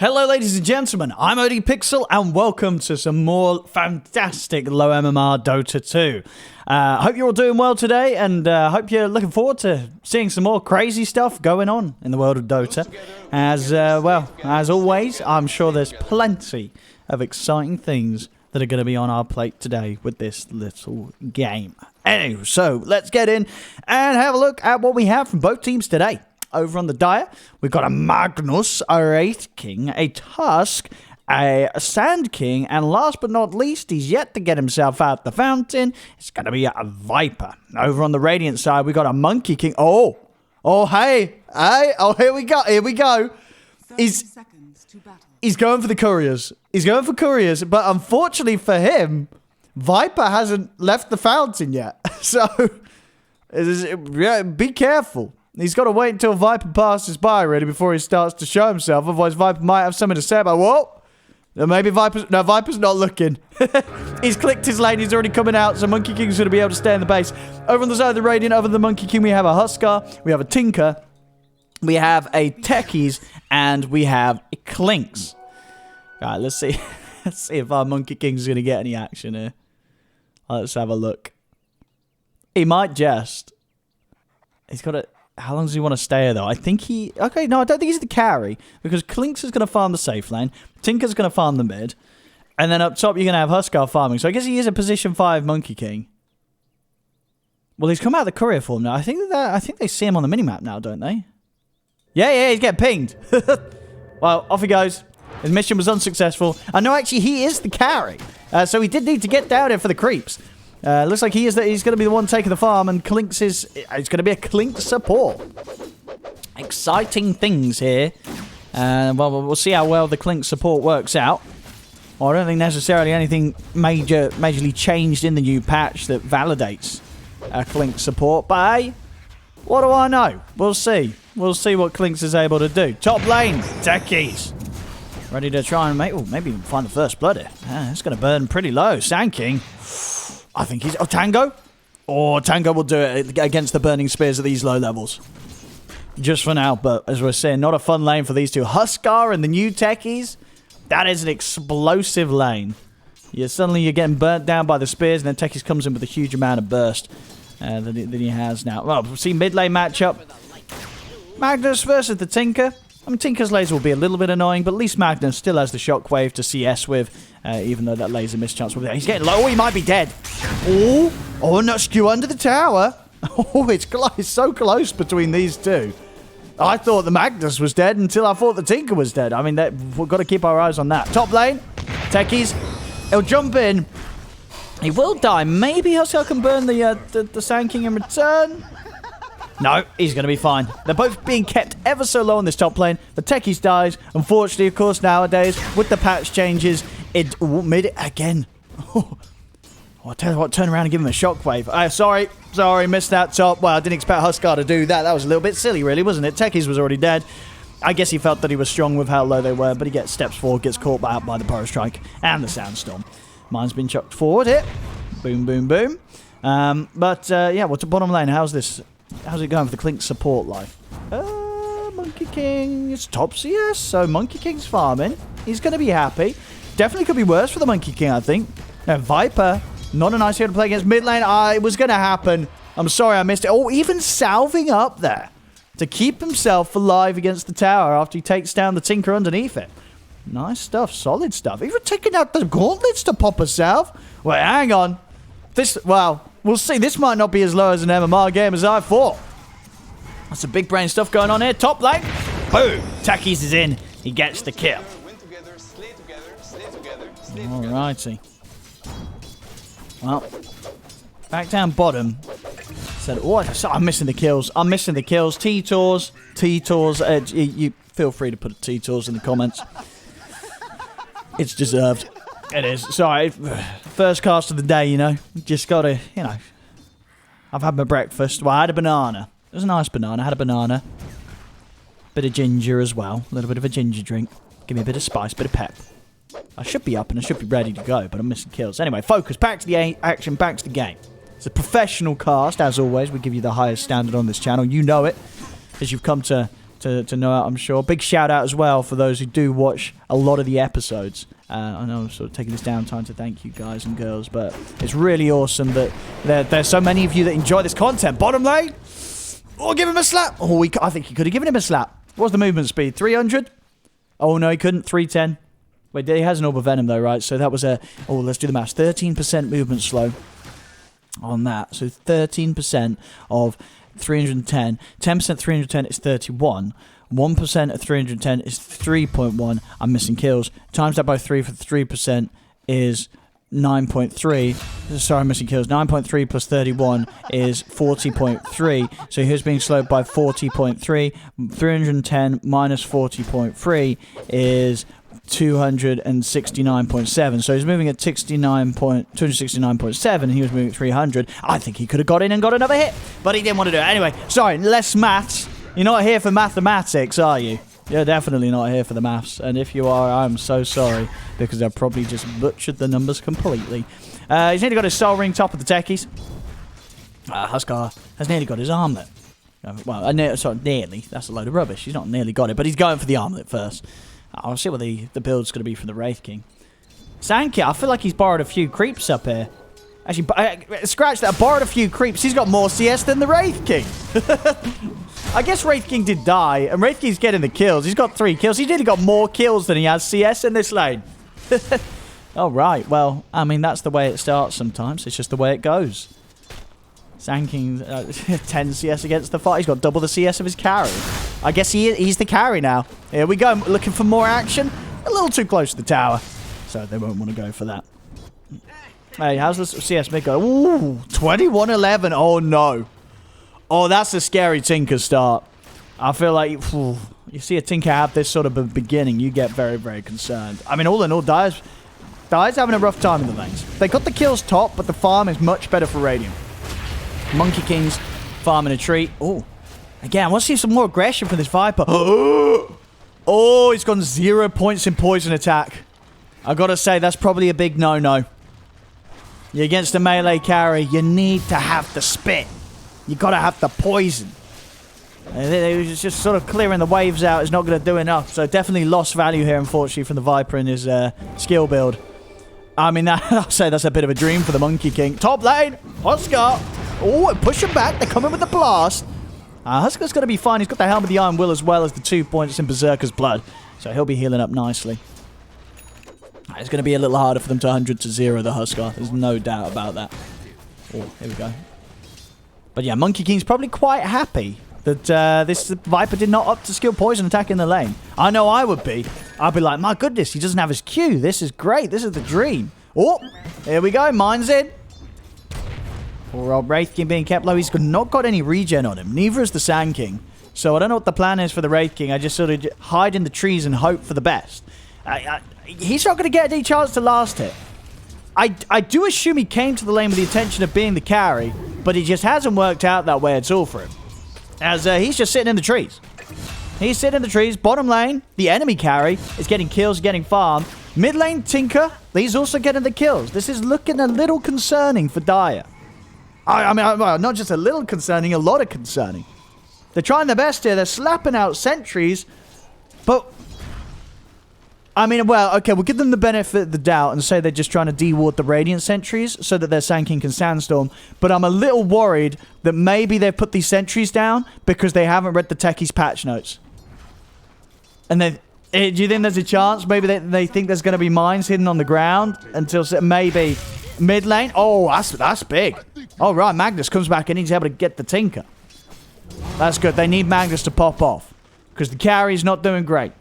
Hello ladies and gentlemen, I'm ODPIXEL and welcome to some more fantastic low MMR Dota 2. Hope you're all doing well today and hope you're looking forward to seeing some more crazy stuff going on in the world of Dota. As always, I'm sure there's plenty of exciting things that are going to be on our plate today with this little game. Anyway, so let's get in and have a look at what we have from both teams today. Over on the Dire, we've got a Magnus, a Wraith King, a Tusk, a Sand King, and last but not least, he's yet to get himself out the fountain. It's going to be a Viper. Over on the Radiant side, we've got a Monkey King. Oh, hey, here we go. He's going for the couriers. He's going for couriers, but unfortunately for him, Viper hasn't left the fountain yet. So, be careful. He's got to wait until Viper passes by, really, before he starts to show himself. Otherwise, Viper might have something to say about, whoa! Maybe Viper's... No, Viper's not looking. He's clicked his lane. He's already coming out, so Monkey King's going to be able to stay in the base. Over on the side of the Radiant, over the Monkey King, we have a Huskar, we have a Tinker, we have a Techies, and we have a Clinkz. All right, let's see. Let's see if our Monkey King's going to get any action here. Let's have a look. He might just. He's got to... How long does he want to stay here, though? I think he... Okay, no, I don't think he's the carry, because Clinkz is going to farm the safe lane, Tinker's going to farm the mid, and then up top you're going to have Huskar farming. So I guess he is a position 5 Monkey King. Well, he's come out of the courier form now. I think they see him on the minimap now, don't they? Yeah, he's getting pinged. Well, off he goes. His mission was unsuccessful. And no, actually, he is the carry. So he did need to get down here for the creeps. Looks like he's going to be the one taking the farm, and Clinkz is... It's going to be a Clinkz support. Exciting things here. Well, we'll see how well the Clinkz support works out. Well, I don't think necessarily anything majorly changed in the new patch that validates Clinkz support, but hey, what do I know? We'll see. We'll see what Clinkz is able to do. Top lane, Techies. Ready to try and maybe even find the first blood here. It's going to burn pretty low. Sand King. I think he's... Oh, Tango? Oh, Tango will do it against the burning spears at these low levels. Just for now, but as we're saying, not a fun lane for these two. Huskar and the new Techies, that is an explosive lane. Suddenly you're getting burnt down by the spears, and then Techies comes in with a huge amount of burst that he has now. Well, we'll see mid lane matchup. Magnus versus the Tinker. I mean, Tinker's laser will be a little bit annoying, but at least Magnus still has the shockwave to CS with, even though that laser mischance will be there. He's getting low. Oh, he might be dead. Oh, no, skew under the tower. Oh, it's so close between these two. I thought the Magnus was dead until I thought the Tinker was dead. I mean, we've got to keep our eyes on that. Top lane, Techies. He'll jump in. He will die. Maybe Huskar can burn the Sand King in return. No, he's going to be fine. They're both being kept ever so low on this top lane. The Techies dies. Unfortunately, of course, nowadays, with the patch changes, mid again. Oh, I tell you what, turn around and give him a shockwave. Sorry, missed that top. Well, I didn't expect Huskar to do that. That was a little bit silly, really, wasn't it? Techies was already dead. I guess he felt that he was strong with how low they were, but he gets steps forward, gets caught out by the Burrow Strike and the Sandstorm. Mine's been chucked forward here. Boom, boom, boom. Yeah, what's the bottom lane? How's it going for the Clinkz support life? Monkey King is top CS, so Monkey King's farming. He's going to be happy. Definitely could be worse for the Monkey King, I think. Viper, not a nice hero to play against mid lane. It was going to happen. I'm sorry I missed it. Oh, even salving up there to keep himself alive against the tower after he takes down the Tinker underneath it. Nice stuff, solid stuff. Even taking out the gauntlets to pop a salve. Wait, hang on. We'll see. This might not be as low as an MMR game as I thought. That's some big brain stuff going on here. Top lane. Boom. Techies is in. He gets the kill. Alrighty. Well, back down bottom. I'm missing the kills. T-Tors. You feel free to put T-Tors in the comments. It's deserved. It is. Sorry. First cast of the day, Just gotta, I've had my breakfast. Well, I had a banana. It was a nice banana. I had a banana. Bit of ginger as well. A little bit of a ginger drink. Give me a bit of spice, bit of pep. I should be up and I should be ready to go, but I'm missing kills. Anyway, focus. Back to the action. Back to the game. It's a professional cast. As always, we give you the highest standard on this channel. You know it, as you've come to to know out, I'm sure. Big shout out as well for those who do watch a lot of the episodes. I know I'm sort of taking this downtime to thank you guys and girls, but it's really awesome that there's so many of you that enjoy this content. Bottom lane! Oh, give him a slap! Oh, I think he could have given him a slap. What's the movement speed? 300? Oh, no, he couldn't. 310. Wait, he has an Orb of Venom, though, right? So that was a... Oh, let's do the maths. 13% movement slow on that. So 13% of 310. 10% 310 is 31. 1% of 310 is 3.1. I'm missing kills. Times that by 3 for 3% is 9.3. Sorry, I'm missing kills. 9.3 plus 31 is 40.3. So here's being slowed by 40.3. 310 minus 40.3 is 269.7. So he's moving at 269.7. He was moving at 300. I think he could have got in and got another hit, but he didn't want to do it. Anyway, sorry, less maths. You're not here for mathematics, are you? You're definitely not here for the maths. And if you are, I'm so sorry, because I've probably just butchered the numbers completely. He's nearly got his soul ring top of the techies. Huskar has nearly got his armlet. Well, sorry, nearly. That's a load of rubbish. He's not nearly got it, but he's going for the armlet first. I'll see what the build's going to be for the Wraith King. Sankey, I feel like he's borrowed a few creeps up here. Actually, scratch that. Borrowed a few creeps. He's got more CS than the Wraith King. I guess Wraith King did die, and Wraith King's getting the kills. He's got 3 kills. He's nearly got more kills than he has CS in this lane. All right. Well, I mean, that's the way it starts sometimes. It's just the way it goes. Sanking 10 CS against the fight. He's got double the CS of his carry. I guess he's the carry now. Here we go. Looking for more action. A little too close to the tower, so they won't want to go for that. Hey, how's the CS mid go? Ooh, 21-11. Oh, no. Oh, that's a scary Tinker start. I feel like you see a Tinker have this sort of a beginning, you get very, very concerned. I mean, all in all, Dire's having a rough time in the lanes. They got the kills top, but the farm is much better for Radiant. Monkey King's farming a treat. Oh, again, I want to see some more aggression from this Viper. Oh, he's gone 0 points in poison attack. I gotta say, that's probably a big no-no. You're against a melee carry, you need to have the spit. You gotta have the poison. Just sort of clearing the waves out is not going to do enough. So definitely lost value here, unfortunately, from the Viper in his skill build. I mean, I'll say that's a bit of a dream for the Monkey King. Top lane, Huskar. Oh, push him back. They're coming with the blast. Huskar's going to be fine. He's got the Helm of the Iron Will as well as the 2 points in Berserker's Blood. So he'll be healing up nicely. It's going to be a little harder for them to 100 to 0, the Huskar. There's no doubt about that. Oh, here we go. But yeah, Monkey King's probably quite happy that this Viper did not opt to skill poison attack in the lane. I know I would be. I'd be like, my goodness, he doesn't have his Q. This is great. This is the dream. Oh, here we go. Mine's in. Poor old Wraith King being kept low. He's not got any regen on him. Neither is the Sand King. So I don't know what the plan is for the Wraith King. I just sort of hide in the trees and hope for the best. He's not going to get any chance to last hit. I do assume he came to the lane with the intention of being the carry, but it just hasn't worked out that way at all for him. As he's just sitting in the trees. He's sitting in the trees. Bottom lane, the enemy carry is getting kills, getting farm. Mid lane, Tinker, he's also getting the kills. This is looking a little concerning for Dire. I mean, not just a little concerning, a lot of concerning. They're trying their best here. They're slapping out sentries, but... I mean, well, okay, we'll give them the benefit of the doubt and say they're just trying to de-ward the Radiant sentries so that their Sand King can Sandstorm. But I'm a little worried that maybe they've put these sentries down because they haven't read the techies patch notes. And do you think there's a chance? Maybe they think there's going to be mines hidden on the ground until maybe mid lane? Oh, that's big. All right, Magnus comes back and he's able to get the Tinker. That's good. They need Magnus to pop off because the carry's not doing great.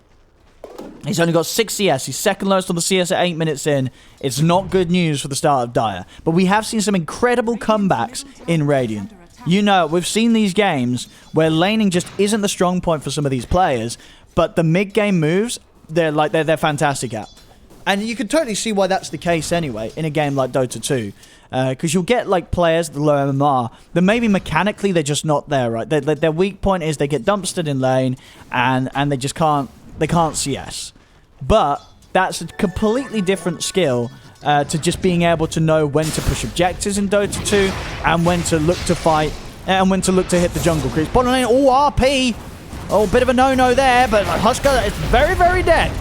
He's only got 6 CS. He's second lowest on the CS at 8 minutes in. It's not good news for the start of Dire. But we have seen some incredible comebacks in Radiant. You know, we've seen these games where laning just isn't the strong point for some of these players, but the mid-game moves, they're fantastic at. And you can totally see why that's the case anyway in a game like Dota 2. Because you'll get like players, the low MMR, that maybe mechanically they're just not there, right? Their weak point is they get dumpstered in lane and they just can't CS. But that's a completely different skill to just being able to know when to push objectives in Dota 2 and when to look to fight and when to look to hit the jungle creeps. Bottom lane, oh, RP! Oh, bit of a no-no there, but Huskar is very, very dead.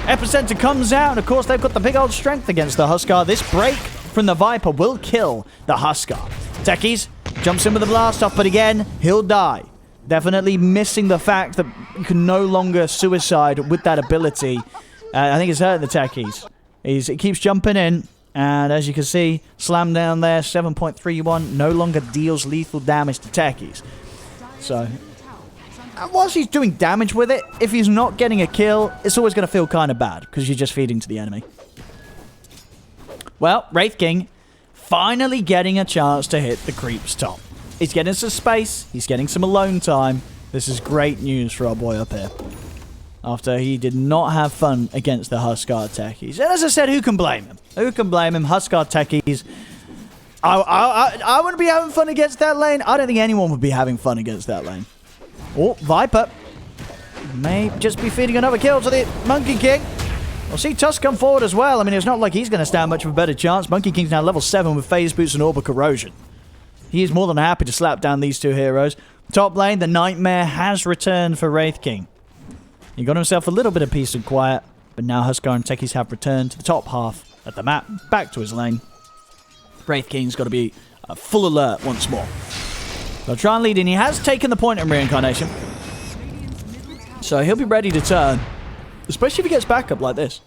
Epicenter comes out, and of course they've got the big old strength against the Huskar. This break from the Viper will kill the Huskar. Techies jumps in with the blast off, but again, he'll die. Definitely missing the fact that you can no longer suicide with that ability. I think it's hurting the Techies. It keeps jumping in, and as you can see, slam down there, 7.31, no longer deals lethal damage to Techies. So, whilst he's doing damage with it, if he's not getting a kill, it's always going to feel kind of bad, because you're just feeding to the enemy. Well, Wraith King finally getting a chance to hit the creep's top. He's getting some space. He's getting some alone time. This is great news for our boy up here. After he did not have fun against the Huskar Techies. And as I said, who can blame him? Who can blame him? Huskar Techies. I wouldn't be having fun against that lane. I don't think anyone would be having fun against that lane. Oh, Viper may just be feeding another kill to the Monkey King. We'll see Tusk come forward as well. I mean, it's not like he's going to stand much of a better chance. Monkey King's now level 7 with Phase Boots and Orbital Corrosion. He is more than happy to slap down these two heroes. Top lane, the Nightmare has returned for Wraith King. He got himself a little bit of peace and quiet, but now Huskar and Techies have returned to the top half of the map, back to his lane. Wraith King's got to be full alert once more. They'll try and lead in. He has taken the point in Reincarnation, so he'll be ready to turn, especially if he gets back up like this.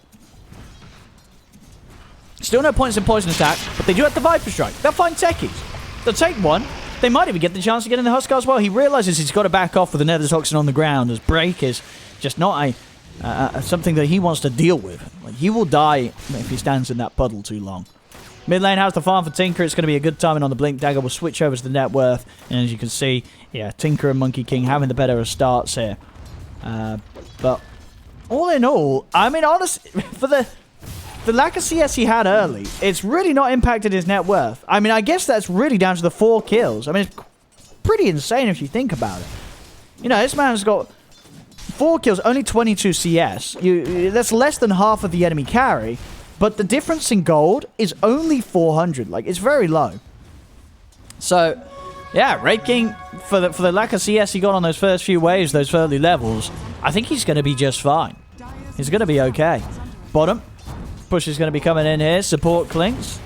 Still no points in Poison Attack, but they do have the Viper Strike. They'll find Techies. They'll take one. They might even get the chance to get in the Huskar as well. He realizes he's got to back off with the Nether Toxin on the ground, as Break is just not something that he wants to deal with. Like, he will die if he stands in that puddle too long. Mid lane has the farm for Tinker. It's going to be a good timing on the Blink Dagger. We'll switch over to the net worth. And as you can see, yeah, Tinker and Monkey King having the better of starts here. But all in all, I mean, honestly, for the lack of CS he had early, it's really not impacted his net worth. I mean, I guess that's really down to the 4 kills. I mean, it's pretty insane if you think about it. You know, this man's got 4 kills, only 22 CS. That's less than half of the enemy carry. But the difference in gold is only 400. Like, it's very low. So, yeah, Wraith King, for the lack of CS he got on those first few waves, those early levels, I think he's going to be just fine. He's going to be okay. Bottom. Push is going to be coming in here. Support Clinkz.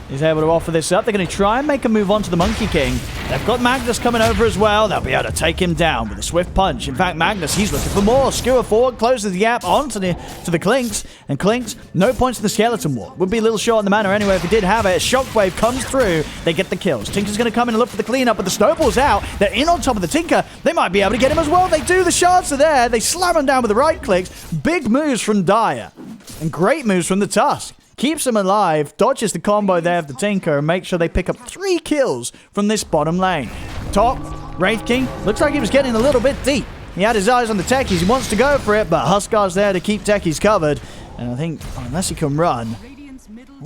He's able to offer this up. They're going to try and make a move on to the Monkey King. They've got Magnus coming over as well. They'll be able to take him down with a swift punch. In fact, Magnus, he's looking for more. Skewer forward, closes the gap onto the Clinkz. And Clinkz, no points in the Skeleton Wall. Would be a little short on the mana anyway if he did have it. A Shockwave comes through. They get the kills. Tinker's going to come in and look for the cleanup, but the Snowball's out. They're in on top of the Tinker. They might be able to get him as well. They do. The shards are there. They slam him down with the right clicks. Big moves from Dire. And great moves from the Tusk. Keeps him alive, dodges the combo there of the Tinker, and makes sure they pick up 3 kills from this bottom lane. Top, Wraith King, looks like he was getting a little bit deep. He had his eyes on the Techies, he wants to go for it, but Huskar's there to keep Techies covered. And I think, unless he can run...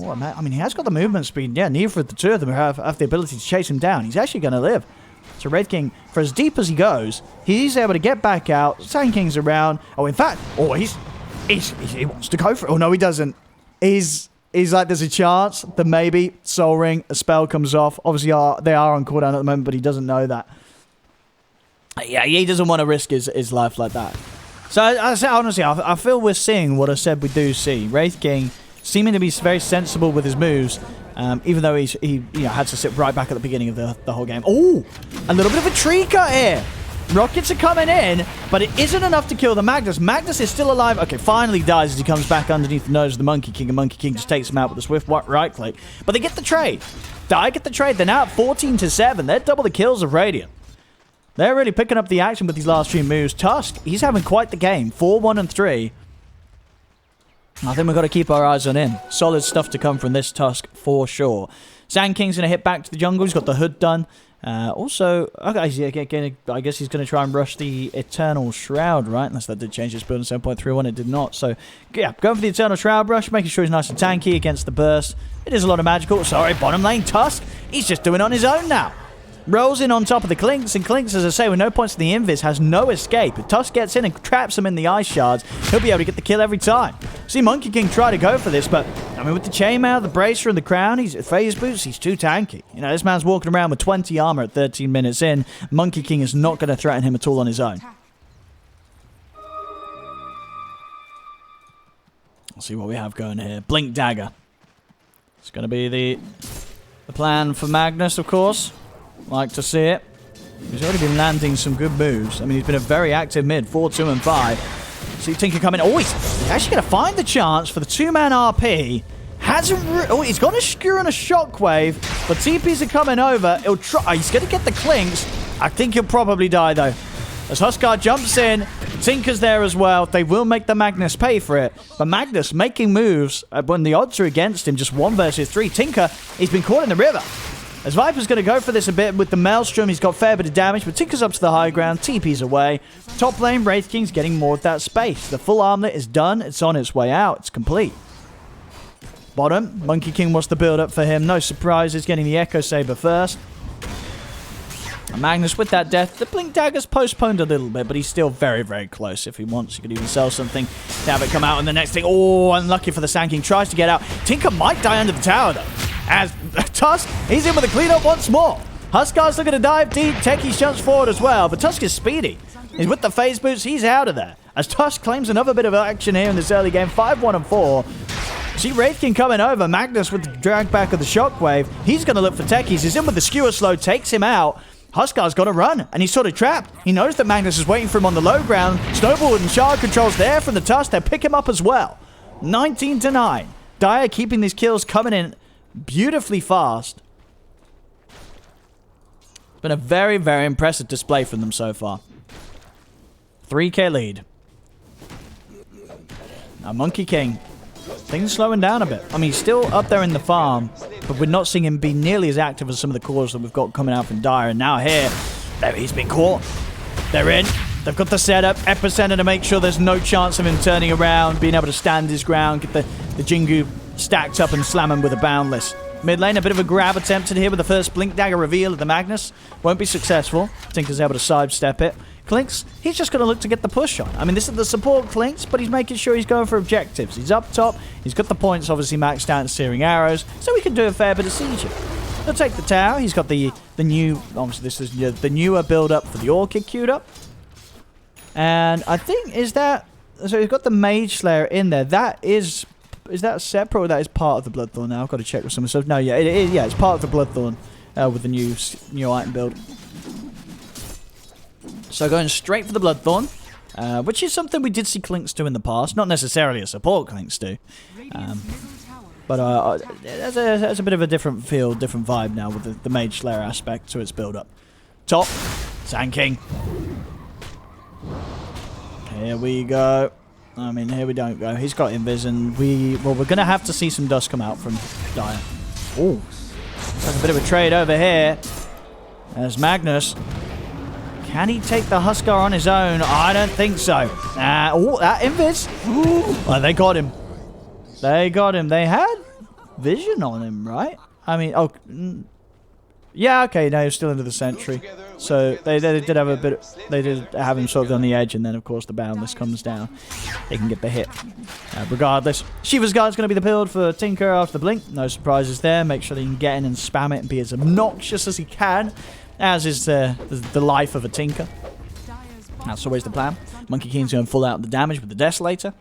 Oh, I mean, he has got the movement speed. Yeah, neither of the two of them have the ability to chase him down. He's actually going to live. So Wraith King, for as deep as he goes, he's able to get back out. Sand King's around. Oh, in fact, he wants to go for it. Oh, no, he doesn't. He's like, there's a chance that maybe Soul Ring, a spell comes off. Obviously, they are on cooldown at the moment, but he doesn't know that. Yeah, he doesn't want to risk his life like that. So, honestly, I feel we're seeing what I said we do see. Wraith King seeming to be very sensible with his moves, even though he had to sit right back at the beginning of the whole game. Oh, a little bit of a tree cut here. Rockets are coming in, but it isn't enough to kill the Magnus. Magnus is still alive. Okay, finally dies as he comes back underneath the nose of the Monkey King, and Monkey King just takes him out with a swift right click. But they get the trade. Die get the trade. They're now at 14-7. They're double the kills of Radiant. They're really picking up the action with these last few moves. Tusk, he's having quite the game. 4-1-3. I think we've got to keep our eyes on him. Solid stuff to come from this Tusk for sure. Sand King's going to hit back to the jungle. He's got the hood done. Also, okay, I guess he's going to try and rush the Eternal Shroud, right? Unless that did change his build in 7.31, it did not. So, yeah, going for the Eternal Shroud rush, making sure he's nice and tanky against the burst. It is a lot of magical. Sorry, bottom lane, Tusk. He's just doing it on his own now. Rolls in on top of the Clinkz, and Clinkz, as I say, with no points in the Invis, has no escape. If Tusk gets in and traps him in the Ice Shards, he'll be able to get the kill every time. See Monkey King try to go for this, but, I mean, with the Chainmail, the Bracer, and the Crown, he's Phase Boots, he's too tanky. You know, this man's walking around with 20 armor at 13 minutes in. Monkey King is not going to threaten him at all on his own. Let's see what we have going here. Blink Dagger. It's going to be the plan for Magnus, of course. Like to see it. He's already been landing some good moves. I mean, he's been a very active mid, 4, 2, and 5. See Tinker come in. Oh, he's actually going to find the chance for the 2-man RP. He's got a skewer and a shockwave, but TPs are coming over. He'll try. He's going to get the Clinkz. I think he'll probably die, though. As Huskar jumps in, Tinker's there as well. They will make the Magnus pay for it. But Magnus making moves when the odds are against him, just 1 versus 3. Tinker, he's been caught in the river. As Viper's going to go for this a bit with the Maelstrom, he's got a fair bit of damage, but Tinker's up to the high ground, TP's away. Top lane, Wraith King's getting more of that space. The full armlet is done, it's on its way out, it's complete. Bottom, Monkey King wants the build up for him, no surprises, getting the Echo Saber first. And Magnus with that death, the Blink Dagger's postponed a little bit, but he's still very, very close. If he wants, he could even sell something to have it come out, and the next thing, oh, unlucky for the Sand King, tries to get out. Tinker might die under the tower though. As Tusk, he's in with a cleanup once more. Huskar's looking to dive deep. Techie jumps forward as well, but Tusk is speedy. He's with the phase boots. He's out of there. As Tusk claims another bit of action here in this early game. 5, 1, and 4. See Wraith King coming over. Magnus with the drag back of the shockwave. He's going to look for Techies. He's in with the skewer slow. Takes him out. Huskar's got to run, and he's sort of trapped. He knows that Magnus is waiting for him on the low ground. Snowball and Shard controls there from the Tusk. They pick him up as well. 19-9. Dire keeping these kills coming in beautifully fast. It's been a very, very impressive display from them so far. 3k lead. Now Monkey King. Things slowing down a bit. I mean, he's still up there in the farm, but we're not seeing him be nearly as active as some of the cores that we've got coming out from Dire. And now here, he's been caught. They're in. They've got the setup. Epicenter to make sure there's no chance of him turning around, being able to stand his ground, get the Jingu stacked up and slam him with a Boundless. Mid lane, a bit of a grab attempted here with the first Blink Dagger reveal of the Magnus. Won't be successful. Tinker's able to sidestep it. Clinkz, he's just going to look to get the push on. I mean, this is the support Clinkz, but he's making sure he's going for objectives. He's up top. He's got the points obviously maxed out in Searing Arrows, so he can do a fair bit of sieging. He'll take the tower. He's got the new, obviously this is the newer build-up for the Orchid queued up. And I think, so he's got the Mage Slayer in there. Is that separate or that is part of the Bloodthorn now? I've got to check with someone. So, no, yeah, it's part of the Bloodthorn with the new item build. So going straight for the Bloodthorn, which is something we did see Clinkz do in the past. Not necessarily a support Clinkz do. But there's a bit of a different feel, different vibe now with the Mage Slayer aspect to its build-up. Top, Sand King. Here we go. I mean, here we don't go. He's got Invis, and we're going to have to see some dust come out from Dire. Oh, there's a bit of a trade over here. There's Magnus. Can he take the Huskar on his own? I don't think so. Oh, that Invis. Well, they got him. They got him. They had vision on him, right? I mean, oh, yeah, okay. No, he's still into the sentry. So they did have a bit. They did have him sort of on the edge, and then of course the Boundless comes down. They can get the hit. Regardless, Shiva's Guard's going to be the build for Tinker after the blink. No surprises there. Make sure that he can get in and spam it and be as obnoxious as he can, as is the life of a Tinker. That's always the plan. Monkey King's going full out the damage with the Desolator.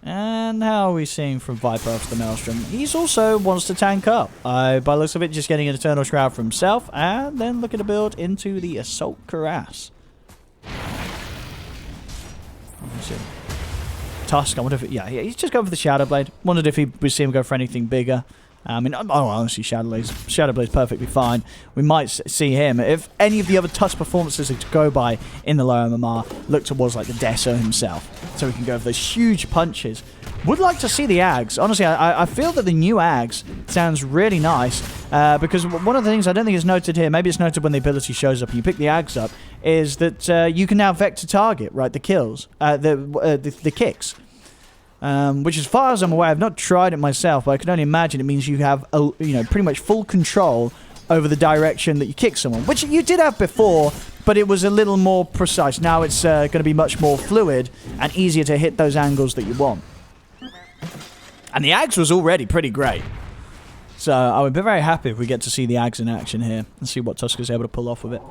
And how are we seeing from Viper after the Maelstrom? He's also wants to tank up. By the looks of it, just getting an Eternal Shroud for himself, and then looking to build into the Assault Cuirass. Tusk, I wonder if yeah, he's just going for the Shadow Blade. Wondered if we see him go for anything bigger. I mean, honestly, Shadow Blade's perfectly fine. We might see him. If any of the other Tusk performances are to go by in the low MMR, look towards like the Deso himself, so we can go for those huge punches. Would like to see the Ags. Honestly, I feel that the new Ags sounds really nice, because one of the things I don't think is noted here, maybe it's noted when the ability shows up and you pick the Ags up, is that you can now vector target, right, the kills, the kicks. Which, as far as I'm aware, I've not tried it myself, but I can only imagine it means you have, pretty much full control over the direction that you kick someone, which you did have before, but it was a little more precise. Now it's going to be much more fluid and easier to hit those angles that you want. And the Ags was already pretty great. So I would be very happy if we get to see the Ags in action here and see what Tusk is able to pull off with it.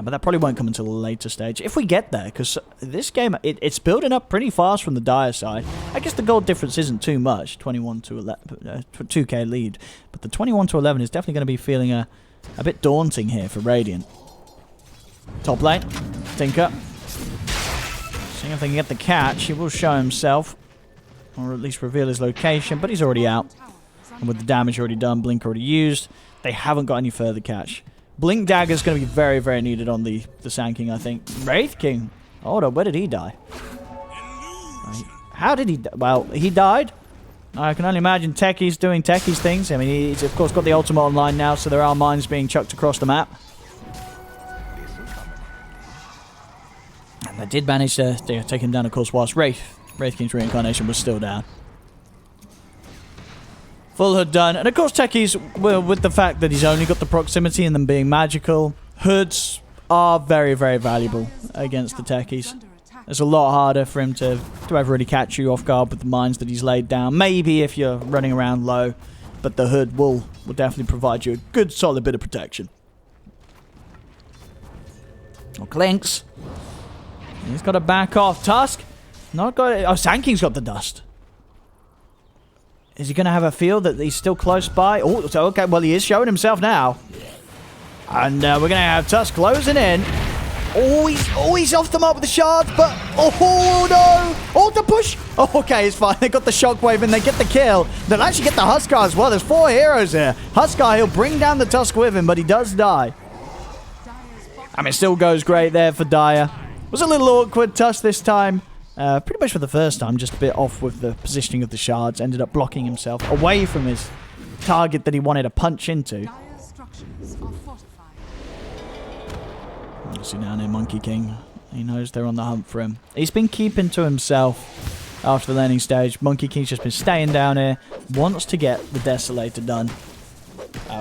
But that probably won't come until a later stage, if we get there, because this game, it's building up pretty fast from the Dire side. I guess the gold difference isn't too much, 21 to 11, 2k lead, but the 21 to 11 is definitely going to be feeling a bit daunting here for Radiant. Top lane, Tinker. Seeing if they can get the catch, he will show himself, or at least reveal his location, but he's already out. And with the damage already done, Blink already used, they haven't got any further catch. Blink Dagger is going to be very, very needed on the Sand King, I think. Wraith King. Hold on, where did he die? How did he die? Well, he died. I can only imagine Techie's doing Techie's things. I mean, he's of course got the ultimate online now, so there are mines being chucked across the map. And they did manage to take him down, of course, whilst Wraith King's reincarnation was still down. Full hood done. And of course Techies, well, with the fact that he's only got the proximity and them being magical, hoods are very, very valuable against the Techies. It's a lot harder for him to ever really catch you off guard with the mines that he's laid down. Maybe if you're running around low, but the hood will definitely provide you a good solid bit of protection. Oh, Clinkz. He's got to back off. Tusk. Not got it. Oh, Sand King's got the dust. Is he going to have a feel that he's still close by? Oh, so okay. Well, he is showing himself now. And we're going to have Tusk closing in. Oh, he's off them up with the shards, but... Oh, no! Oh, the push! Oh, okay, it's fine. They got the shockwave and they get the kill. They'll actually get the Huskar as well. There's 4 heroes here. Huskar, he'll bring down the Tusk with him, but he does die. I mean, it still goes great there for Dire. Was a little awkward, Tusk, this time. Pretty much for the first time, just a bit off with the positioning of the shards. Ended up blocking himself away from his target that he wanted to punch into. See down here, Monkey King. He knows they're on the hunt for him. He's been keeping to himself after the laning stage. Monkey King's just been staying down here. Wants to get the Desolator done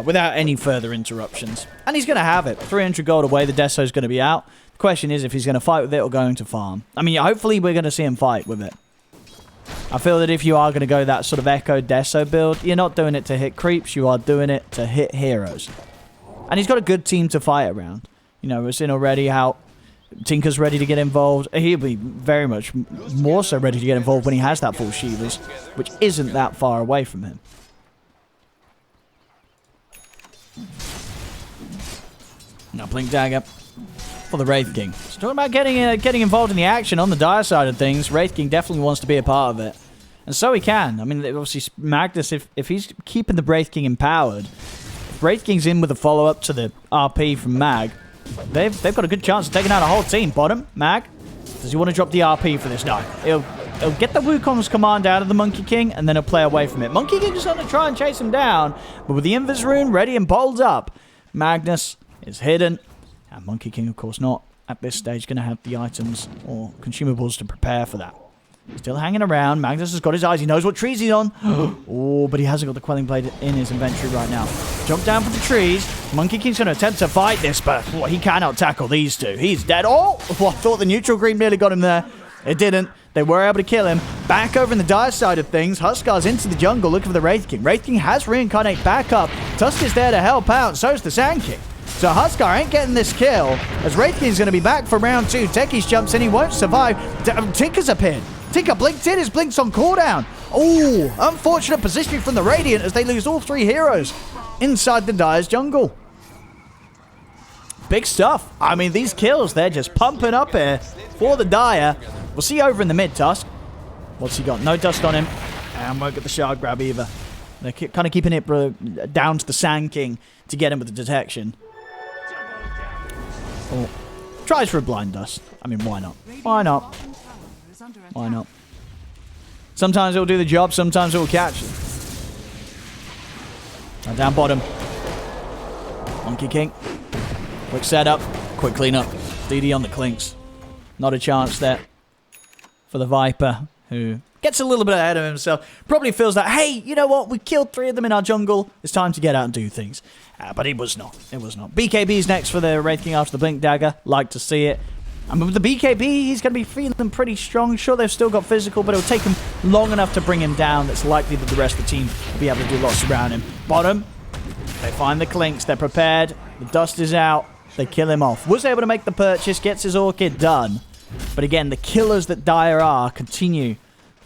without any further interruptions. And he's going to have it. 300 gold away, the Deso's going to be out. The question is if he's going to fight with it or going to farm. I mean, hopefully we're going to see him fight with it. I feel that if you are going to go that sort of Echo Deso build, you're not doing it to hit creeps, you are doing it to hit heroes. And he's got a good team to fight around. You know, we've seen already how Tinker's ready to get involved. He'll be very much more so ready to get involved when he has that full Shivas, which isn't that far away from him. Now Blink Dagger for the Wraith King. So talking about getting involved in the action on the Dire side of things, Wraith King definitely wants to be a part of it. And so he can. I mean, obviously, Magnus, if he's keeping the Wraith King empowered, if Wraith King's in with a follow-up to the RP from Mag, they've got a good chance of taking out a whole team. Bottom, Mag, does he want to drop the RP for this? No. He'll get the Wukong's command out of the Monkey King, and then he'll play away from it. Monkey King's going to try and chase him down, but with the Invis rune ready and bowled up, Magnus is hidden. And Monkey King, of course, not at this stage going to have the items or consumables to prepare for that. Still hanging around. Magnus has got his eyes. He knows what trees he's on. Oh, but he hasn't got the Quelling Blade in his inventory right now. Jump down for the trees. Monkey King's going to attempt to fight this, but he cannot tackle these two. He's dead. Oh, I thought the neutral green nearly got him there. It didn't. They were able to kill him. Back over in the Dire side of things, Huskar's into the jungle looking for the Wraith King. Wraith King has reincarnate back up. Tusk is there to help out, so is the Sand King. So Huskar ain't getting this kill, as Wraith King's going to be back for round 2. Techies jumps in, he won't survive. Tinker's appeared. Tinker blinked in, his blink's on cooldown. Oh, unfortunate positioning from the Radiant as they lose all 3 heroes inside the Dire's jungle. Big stuff. I mean, these kills, they're just pumping up here for the Dire. We'll see over in the mid, Tusk. What's he got? No dust on him. And won't get the shard grab either. They're kind of keeping it down to the Sand King to get him with the detection. Oh. Tries for a blind dust. I mean, why not? Why not? Why not? Sometimes it'll do the job, sometimes it will catch it. Now down bottom. Monkey King. Quick setup. Quick cleanup. DD on the Clinkz. Not a chance there for the Viper, who gets a little bit ahead of himself. Probably feels like, hey, you know what? We killed 3 of them in our jungle. It's time to get out and do things. But it was not. It was not. BKB's next for the Wraith King after the Blink Dagger. Like to see it. I mean, with the BKB, he's going to be feeling pretty strong. Sure, they've still got physical, but it'll take him long enough to bring him down. It's likely that the rest of the team will be able to do lots around him. Bottom, they find the Clinkz. They're prepared. The dust is out. They kill him off. Was able to make the purchase, gets his Orchid done. But again, the killers that Dire are continue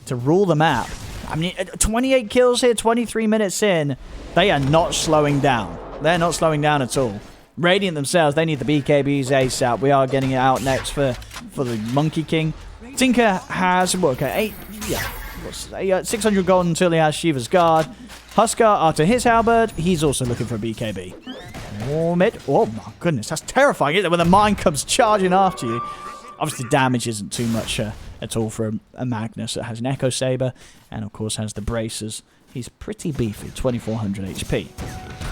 to rule the map. I mean, 28 kills here, 23 minutes in. They are not slowing down. They're not slowing down at all. Radiant themselves, they need the BKBs ASAP. We are getting it out next for the Monkey King. Tinker has, okay, 600 gold until he has Shiva's Guard. Huskar after his halberd, he's also looking for a BKB. Oh, mid. Oh, my goodness, that's terrifying, isn't it? When the mine comes charging after you. Obviously, damage isn't too much at all for a Magnus that has an Echo Saber and, of course, has the bracers. He's pretty beefy, 2400 HP.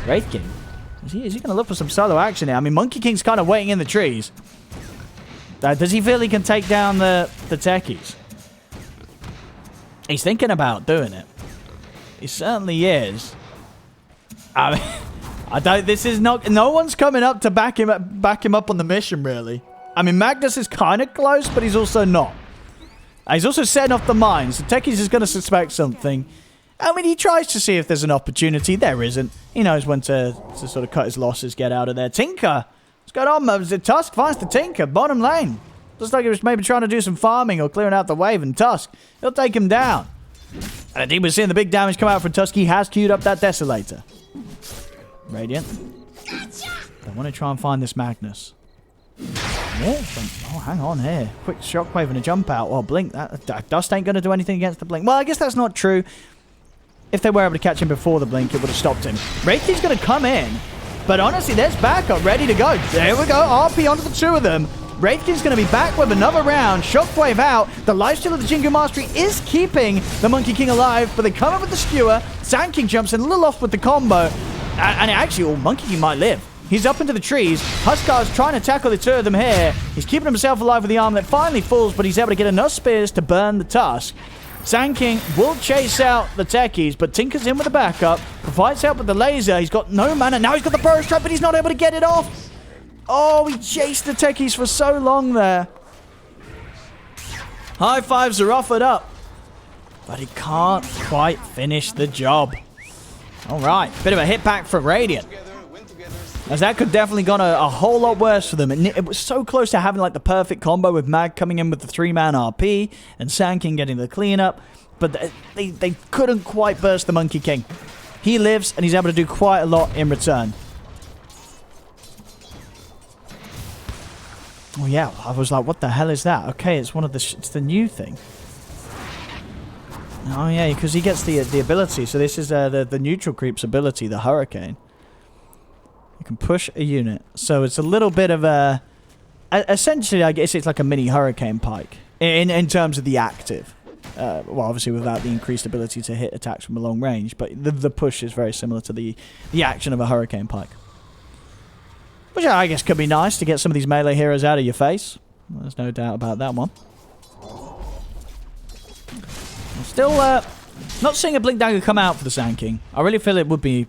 Wraith King. Is he going to look for some solo action here? I mean, Monkey King's kind of waiting in the trees. Does he feel he can take down the techies? He's thinking about doing it. He certainly is. I mean, I don't. This is not. No one's coming up to back him up on the mission, really. I mean, Magnus is kind of close, but he's also not. He's also setting off the mines. The techies is going to suspect something. I mean, he tries to see if there's an opportunity. There isn't. He knows when to sort of cut his losses, get out of there. Tinker. What's going on? Tusk finds the Tinker. Bottom lane. Looks like he was maybe trying to do some farming or clearing out the wave. And Tusk, he'll take him down. And indeed, we're seeing the big damage come out from Tusk. He has queued up that Desolator. Radiant. They want to try and find this Magnus. Oh, hang on here. Quick shockwave and a jump out. Oh, Blink. That Dust ain't going to do anything against the Blink. Well, I guess that's not true. If they were able to catch him before the Blink, it would have stopped him. Reiki's going to come in. But honestly, there's backup ready to go. There we go. RP onto the two of them. Wraithkin's going to be back with another round. Shockwave out. The lifesteal of the Jingu Mastery is keeping the Monkey King alive, but they come up with the skewer. Sand King jumps in a little off with the combo. And actually, Monkey King might live. He's up into the trees. Huskar's trying to tackle the two of them here. He's keeping himself alive with the arm that finally falls, but he's able to get enough spears to burn the Tusk. Sand King will chase out the techies, but Tinker's in with the backup. Provides help with the laser. He's got no mana. Now he's got the burrow strike, but he's not able to get it off. Oh, he chased the techies for so long there. High fives are offered up, but he can't quite finish the job. All right, bit of a hit back for Radiant. As that could definitely gone a whole lot worse for them. It was so close to having like the perfect combo with Mag coming in with the 3-man RP and Sand King getting the cleanup. But they couldn't quite burst the Monkey King. He lives and he's able to do quite a lot in return. Oh yeah, I was like, what the hell is that? Okay, it's one of it's the new thing. Oh yeah, because he gets the ability. So this is the neutral creep's ability, the Hurricane. You can push a unit. So it's a little bit of a... Essentially, I guess it's like a mini Hurricane Pike. In terms of the active. Well, obviously without the increased ability to hit attacks from a long range. But the push is very similar to the action of a Hurricane Pike. Which I guess could be nice to get some of these melee heroes out of your face. Well, there's no doubt about that one. I'm still not seeing a Blink Dagger come out for the Sand King. I really feel it would be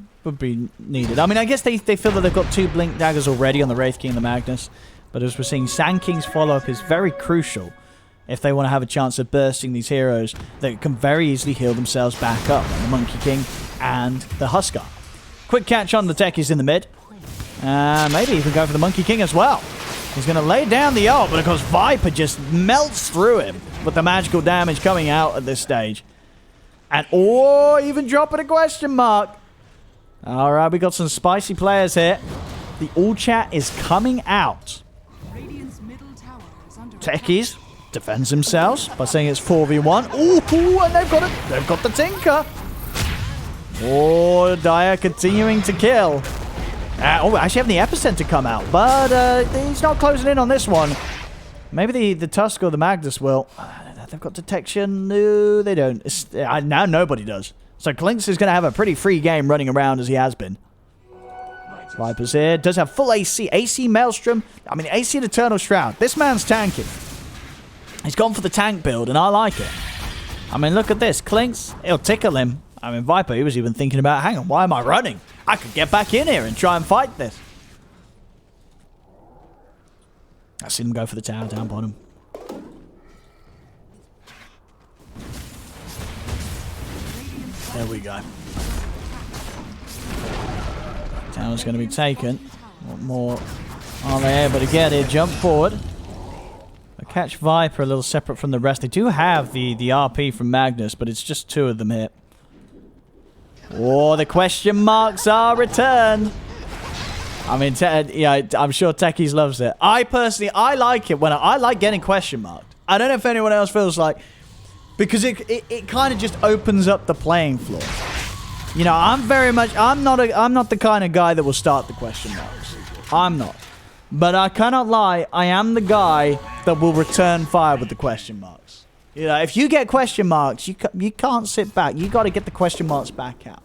needed. I mean, I guess they feel that they've got 2 Blink Daggers already on the Wraith King and the Magnus. But as we're seeing, Sand King's follow-up is very crucial if they want to have a chance of bursting these heroes that can very easily heal themselves back up. Like the Monkey King and the Huskar. Quick catch on the techies in the mid. Maybe even go for the Monkey King as well. He's going to lay down the ult, but of course Viper just melts through him with the magical damage coming out at this stage. And, even dropping a question mark. Alright, we got some spicy players here. The all chat is coming out. Techies defends themselves by saying it's 4v1. Ooh, and they've got the Tinker. Oh, Dire continuing to kill. Actually having the Epicenter come out, but he's not closing in on this one. Maybe the Tusk or the Magnus will. They've got detection. No, they don't. Now nobody does. So Clinkz is going to have a pretty free game running around as he has been. Viper's here. Does have full AC. AC Maelstrom. I mean, AC and Eternal Shroud. This man's tanking. He's gone for the tank build, and I like it. I mean, look at this. Clinkz, it'll tickle him. I mean, Viper, he was even thinking about, hang on, why am I running? I could get back in here and try and fight this. I see them go for the tower down bottom. There we go. Tower's going to be taken. What more Are they able to get it? Jump forward. They catch Viper a little separate from the rest. They do have the RP from Magnus, but it's just 2 of them here. Oh, the question marks are returned. I mean, yeah, I'm sure Techies loves it. I personally, I like it when I like getting question marked. I don't know if anyone else feels like, because it kind of just opens up the playing floor. You know, I'm not the kind of guy that will start the question marks. I'm not. But I cannot lie, I am the guy that will return fire with the question marks. You know, if you get question marks, you can't sit back. You got to get the question marks back out.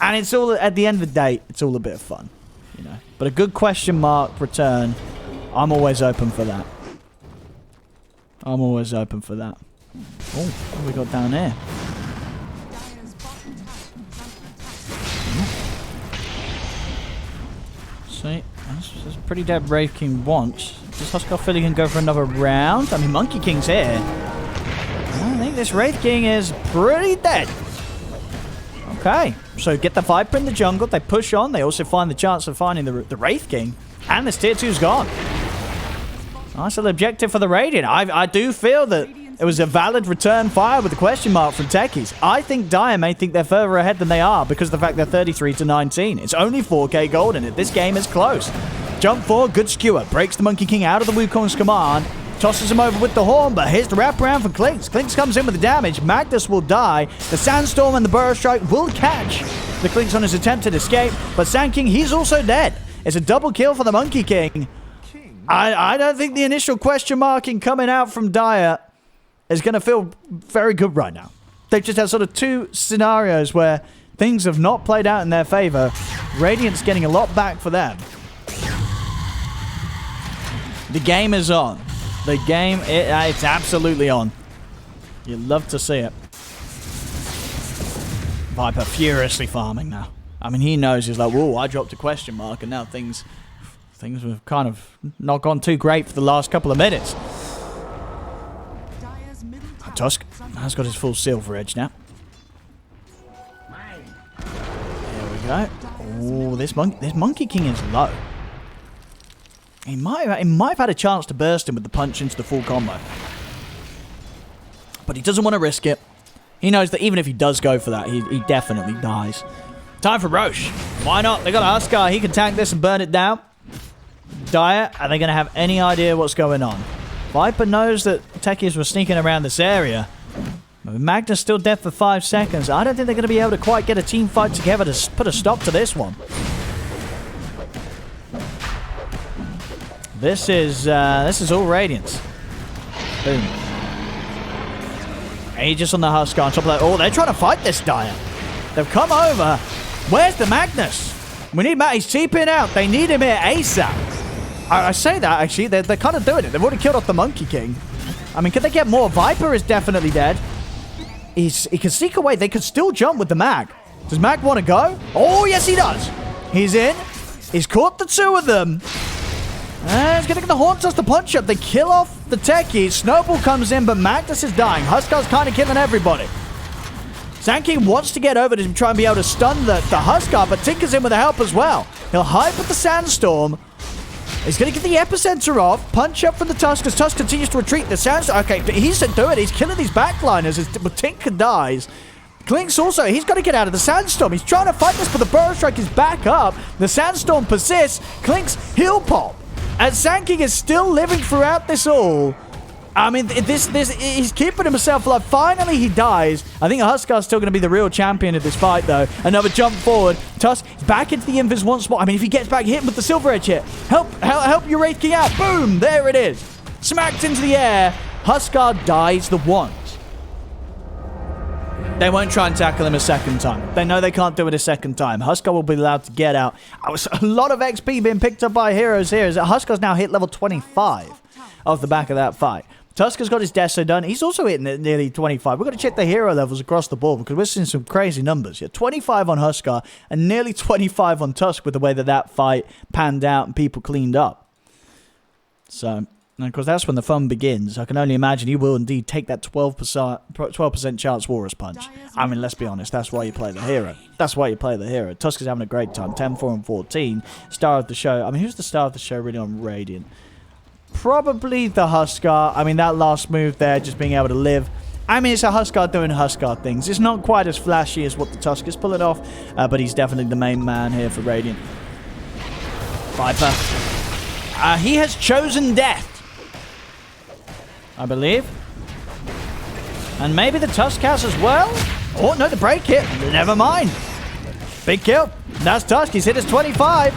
And it's all, at the end of the day, it's all a bit of fun, you know. But a good question mark return, I'm always open for that. I'm always open for that. Oh, what have we got down here? See, that's pretty dead Wraith King once. Does Huskar feel he can go for another round? I mean, Monkey King's here. I think this Wraith King is pretty dead. Okay, so get the Viper in the jungle. They push on. They also find the chance of finding the Wraith King. And this tier 2's gone. Nice little objective for the Radiant. I do feel that it was a valid return fire with the question mark from Techies. I think Dire may think they're further ahead than they are because of the fact they're 33 to 19. It's only 4k gold in it. This game is close. Jump forward, good skewer. Breaks the Monkey King out of the Wukong's command. Tosses him over with the horn, but here's the wraparound for Clinkz. Clinkz comes in with the damage. Magnus will die. The Sandstorm and the Burrow Strike will catch the Clinkz on his attempted escape, but Sand King, he's also dead. It's a double kill for the Monkey King. I don't think the initial question marking coming out from Dire is going to feel very good right now. They've just had sort of 2 scenarios where things have not played out in their favor. Radiant's getting a lot back for them. The game is on. The game, it's absolutely on. You'd love to see it. Viper furiously farming now. I mean, he knows, he's like, whoa, I dropped a question mark, and now things have kind of not gone too great for the last couple of minutes. Tusk has got his full silver edge now. There we go. Oh, this Monkey King is low. He might have had a chance to burst him with the punch into the full combo. But he doesn't want to risk it. He knows that even if he does go for that, he definitely dies. Time for Roche. Why not? They got a Huskar. He can tank this and burn it down. Dire, are they going to have any idea what's going on? Viper knows that Techies were sneaking around this area. Magnus still dead for 5 seconds. I don't think they're going to be able to quite get a team fight together to put a stop to this one. This is all Radiance. Boom. Aegis on the Huskar on top of that. Oh, they're trying to fight this Dire. They've come over. Where's the Magnus? We need Matt. He's TPing out. They need him here ASAP. I say that, actually. They're kind of doing it. They've already killed off the Monkey King. I mean, can they get more? Viper is definitely dead. He can sneak away. They could still jump with the Mag. Does Mag want to go? Oh, yes, he does. He's in. He's caught the 2 of them. And he's going to get the Horn Toss to punch up. They kill off the Techies. Snowball comes in, but Magnus is dying. Huskar's kind of killing everybody. Sand King wants to get over to try and be able to stun the Huskar, but Tinker's in with the help as well. He'll hype with the Sandstorm. He's going to get the epicenter off. Punch up from the Tusk as Tusk continues to retreat. The Sandstorm... Okay, he's doing it. He's killing these backliners as Tinker dies. Clinkz also, he's got to get out of the Sandstorm. He's trying to fight this, but the Burrow Strike is back up. The Sandstorm persists. Clinkz, he'll pop. And Sand King is still living throughout this all. I mean, he's keeping himself alive. Finally, he dies. I think Huskar's still going to be the real champion of this fight, though. Another jump forward. Tusk is back into the invis once more. I mean, if he gets back, hit him with the silver edge hit. Help your Wraith King out. Boom! There it is. Smacked into the air. Huskar dies the once. They won't try and tackle him a second time. They know they can't do it a second time. Huskar will be allowed to get out. A lot of XP being picked up by heroes here. Huskar's now hit level 25 off the back of that fight. Tusk has got his Deso done. He's also hitting at nearly 25. We've got to check the hero levels across the board because we're seeing some crazy numbers here. 25 on Huskar and nearly 25 on Tusk with the way that fight panned out and people cleaned up. So, And of course, that's when the fun begins. I can only imagine he will indeed take that 12% chance Walrus Punch. I mean, let's be honest, that's why you play the hero. That's why you play the hero. Tusk is having a great time. 10, 4, and 14. Star of the show. I mean, who's the star of the show really on Radiant? Probably the Huskar. I mean, that last move there, just being able to live. I mean, it's a Huskar doing Huskar things. It's not quite as flashy as what the Tusk is pulling off, but he's definitely the main man here for Radiant. Viper. He has chosen death, I believe. And maybe the Tusk has as well? Oh, no, the break hit. Never mind. Big kill. That's Tusk. He's hit his 25.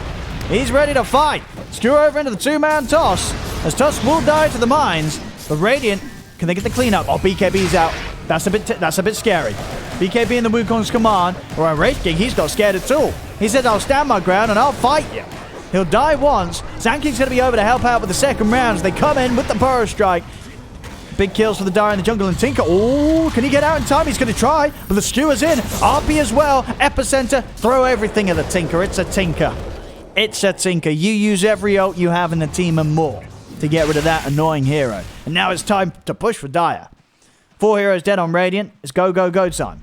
He's ready to fight. Skew over into the two-man toss, as Tusk will die to the mines. But Radiant, can they get the cleanup? Oh, BKB's out. That's a bit scary. BKB in the Wukong's command. Or Wraith King, he's got scared at all. He said, I'll stand my ground and I'll fight you. He'll die once. Zanking's going to be over to help out with the second round as they come in with the Burrow Strike. Big kills for the Dire in the jungle and Tinker. Oh, can he get out in time? He's going to try. But the Skewer's in. RP as well. Epicenter. Throw everything at the Tinker. It's a Tinker. It's a Tinker. You use every ult you have in the team and more to get rid of that annoying hero. And now it's time to push for Dire. 4 heroes dead on Radiant. It's go, go, go time.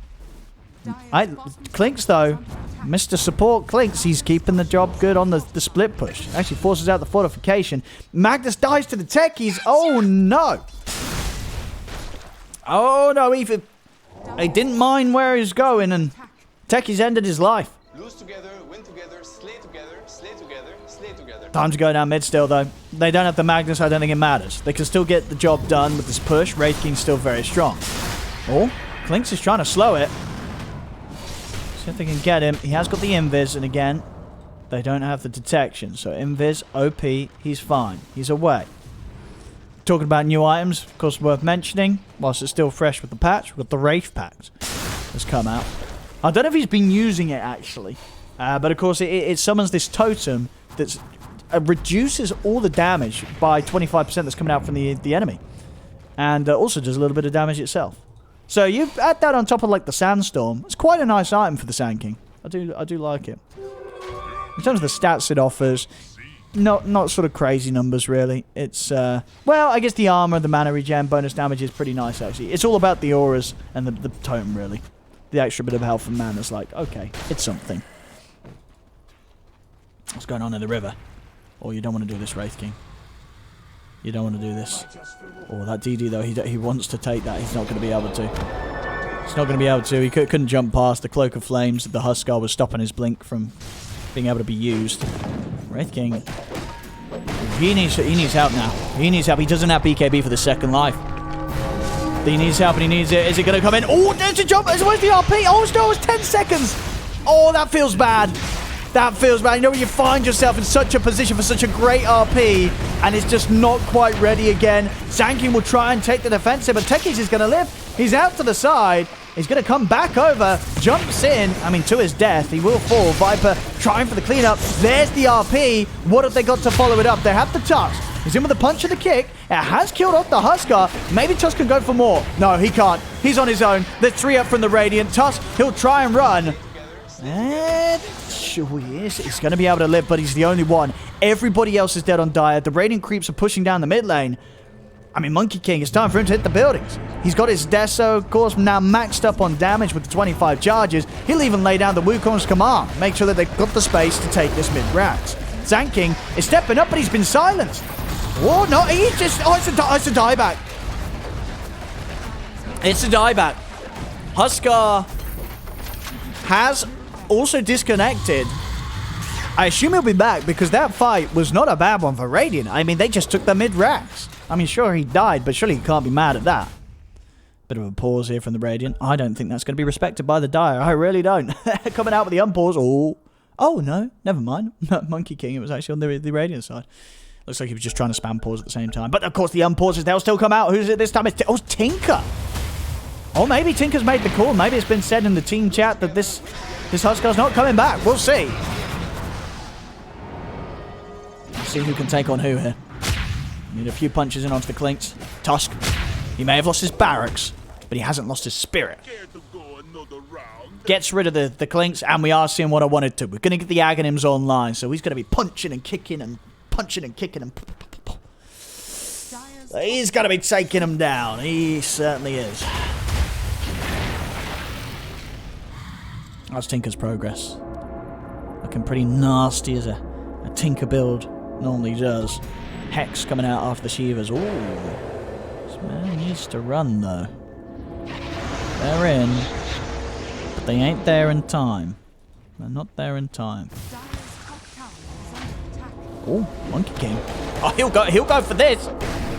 Clinkz, though. Mr. Support Clinkz, he's keeping the job good on the split push. Actually forces out the fortification. Magnus dies to the techies. Oh, no. Oh, no. He didn't mind where he's going, and techies ended his life. Lose together, win together, slay together, slay together, slay together. Time to go down mid still, though. They don't have the Magnus. I don't think it matters. They can still get the job done with this push. Wraith King's still very strong. Oh, Clinkz is trying to slow it. See if they can get him. He has got the invis, and again, they don't have the detection. So invis, OP, he's fine. He's away. Talking about new items, of course, worth mentioning. Whilst it's still fresh with the patch, we've got the Wraith Pact has come out. I don't know if he's been using it, actually. But, of course, it summons this totem that reduces all the damage by 25% that's coming out from the enemy. And also does a little bit of damage itself. So you add that on top of like the Sandstorm. It's quite a nice item for the Sand King. I do like it. In terms of the stats it offers, not sort of crazy numbers really. It's well, I guess the armor, the mana regen, bonus damage is pretty nice actually. It's all about the auras and the totem really. The extra bit of health and mana is like, okay, it's something. What's going on in the river? Oh, you don't want to do this, Wraith King. You don't want to do this. Oh, that DD, though, he wants to take that. He's not going to be able to. He's not going to be able to. He couldn't jump past the Cloak of Flames. The Huskar was stopping his blink from being able to be used. Wraith King. He needs help now. He needs help. He doesn't have BKB for the second life. He needs help, and he needs it. Is it going to come in? Oh, there's a jump. Where's the RP? Oh, no, it's 10 seconds. Oh, that feels bad. That feels bad. You know when you find yourself in such a position for such a great RP and it's just not quite ready again. Zanking will try and take the defensive, but Techies is going to live. He's out to the side. He's going to come back over. Jumps in. I mean, to his death. He will fall. Viper trying for the cleanup. There's the RP. What have they got to follow it up? They have the Tusk. He's in with a punch and a kick. It has killed off the Huskar. Maybe Tusk can go for more. No, he can't. He's on his own. There's 3 up from the Radiant. Tusk, he'll try and run. And sure he is. He's going to be able to live, but he's the only one. Everybody else is dead on Dire. The Radiant creeps are pushing down the mid lane. I mean, Monkey King, it's time for him to hit the buildings. He's got his Deso, of course, now maxed up on damage with the 25 charges. He'll even lay down the Wukong's command. Make sure that they've got the space to take this mid-ranks. Zanking is stepping up, but he's been silenced. Oh, no, he's just... Oh, it's a dieback. It's a dieback. Huskar has also disconnected. I assume he'll be back because that fight was not a bad one for Radiant. I mean, they just took the mid-racks. I mean, sure, he died, but surely he can't be mad at that. Bit of a pause here from the Radiant. I don't think that's going to be respected by the Dire. I really don't. Coming out with the unpause. Oh, no. Never mind. Monkey King. It was actually on the Radiant side. Looks like he was just trying to spam pause at the same time. But, of course, the unpauses, they'll still come out. Who's it this time? It's Tinker. Or maybe Tinker's made the call. Maybe it's been said in the team chat that this Huskar's not coming back. We'll see. Let's see who can take on who here. Need a few punches in onto the Clinkz. Tusk. He may have lost his barracks, but he hasn't lost his spirit. Gets rid of the Clinkz, and we are seeing what I wanted to. We're going to get the Aghanims online, so he's going to be punching and kicking and punching and kicking and... He's going to be taking him down. He certainly is. That's Tinker's progress. Looking pretty nasty as a Tinker build normally does. Hex coming out after the Shivas. Ooh. This man needs to run, though. They're in. But they ain't there in time. They're not there in time. Oh, Monkey King. Oh, he'll go for this.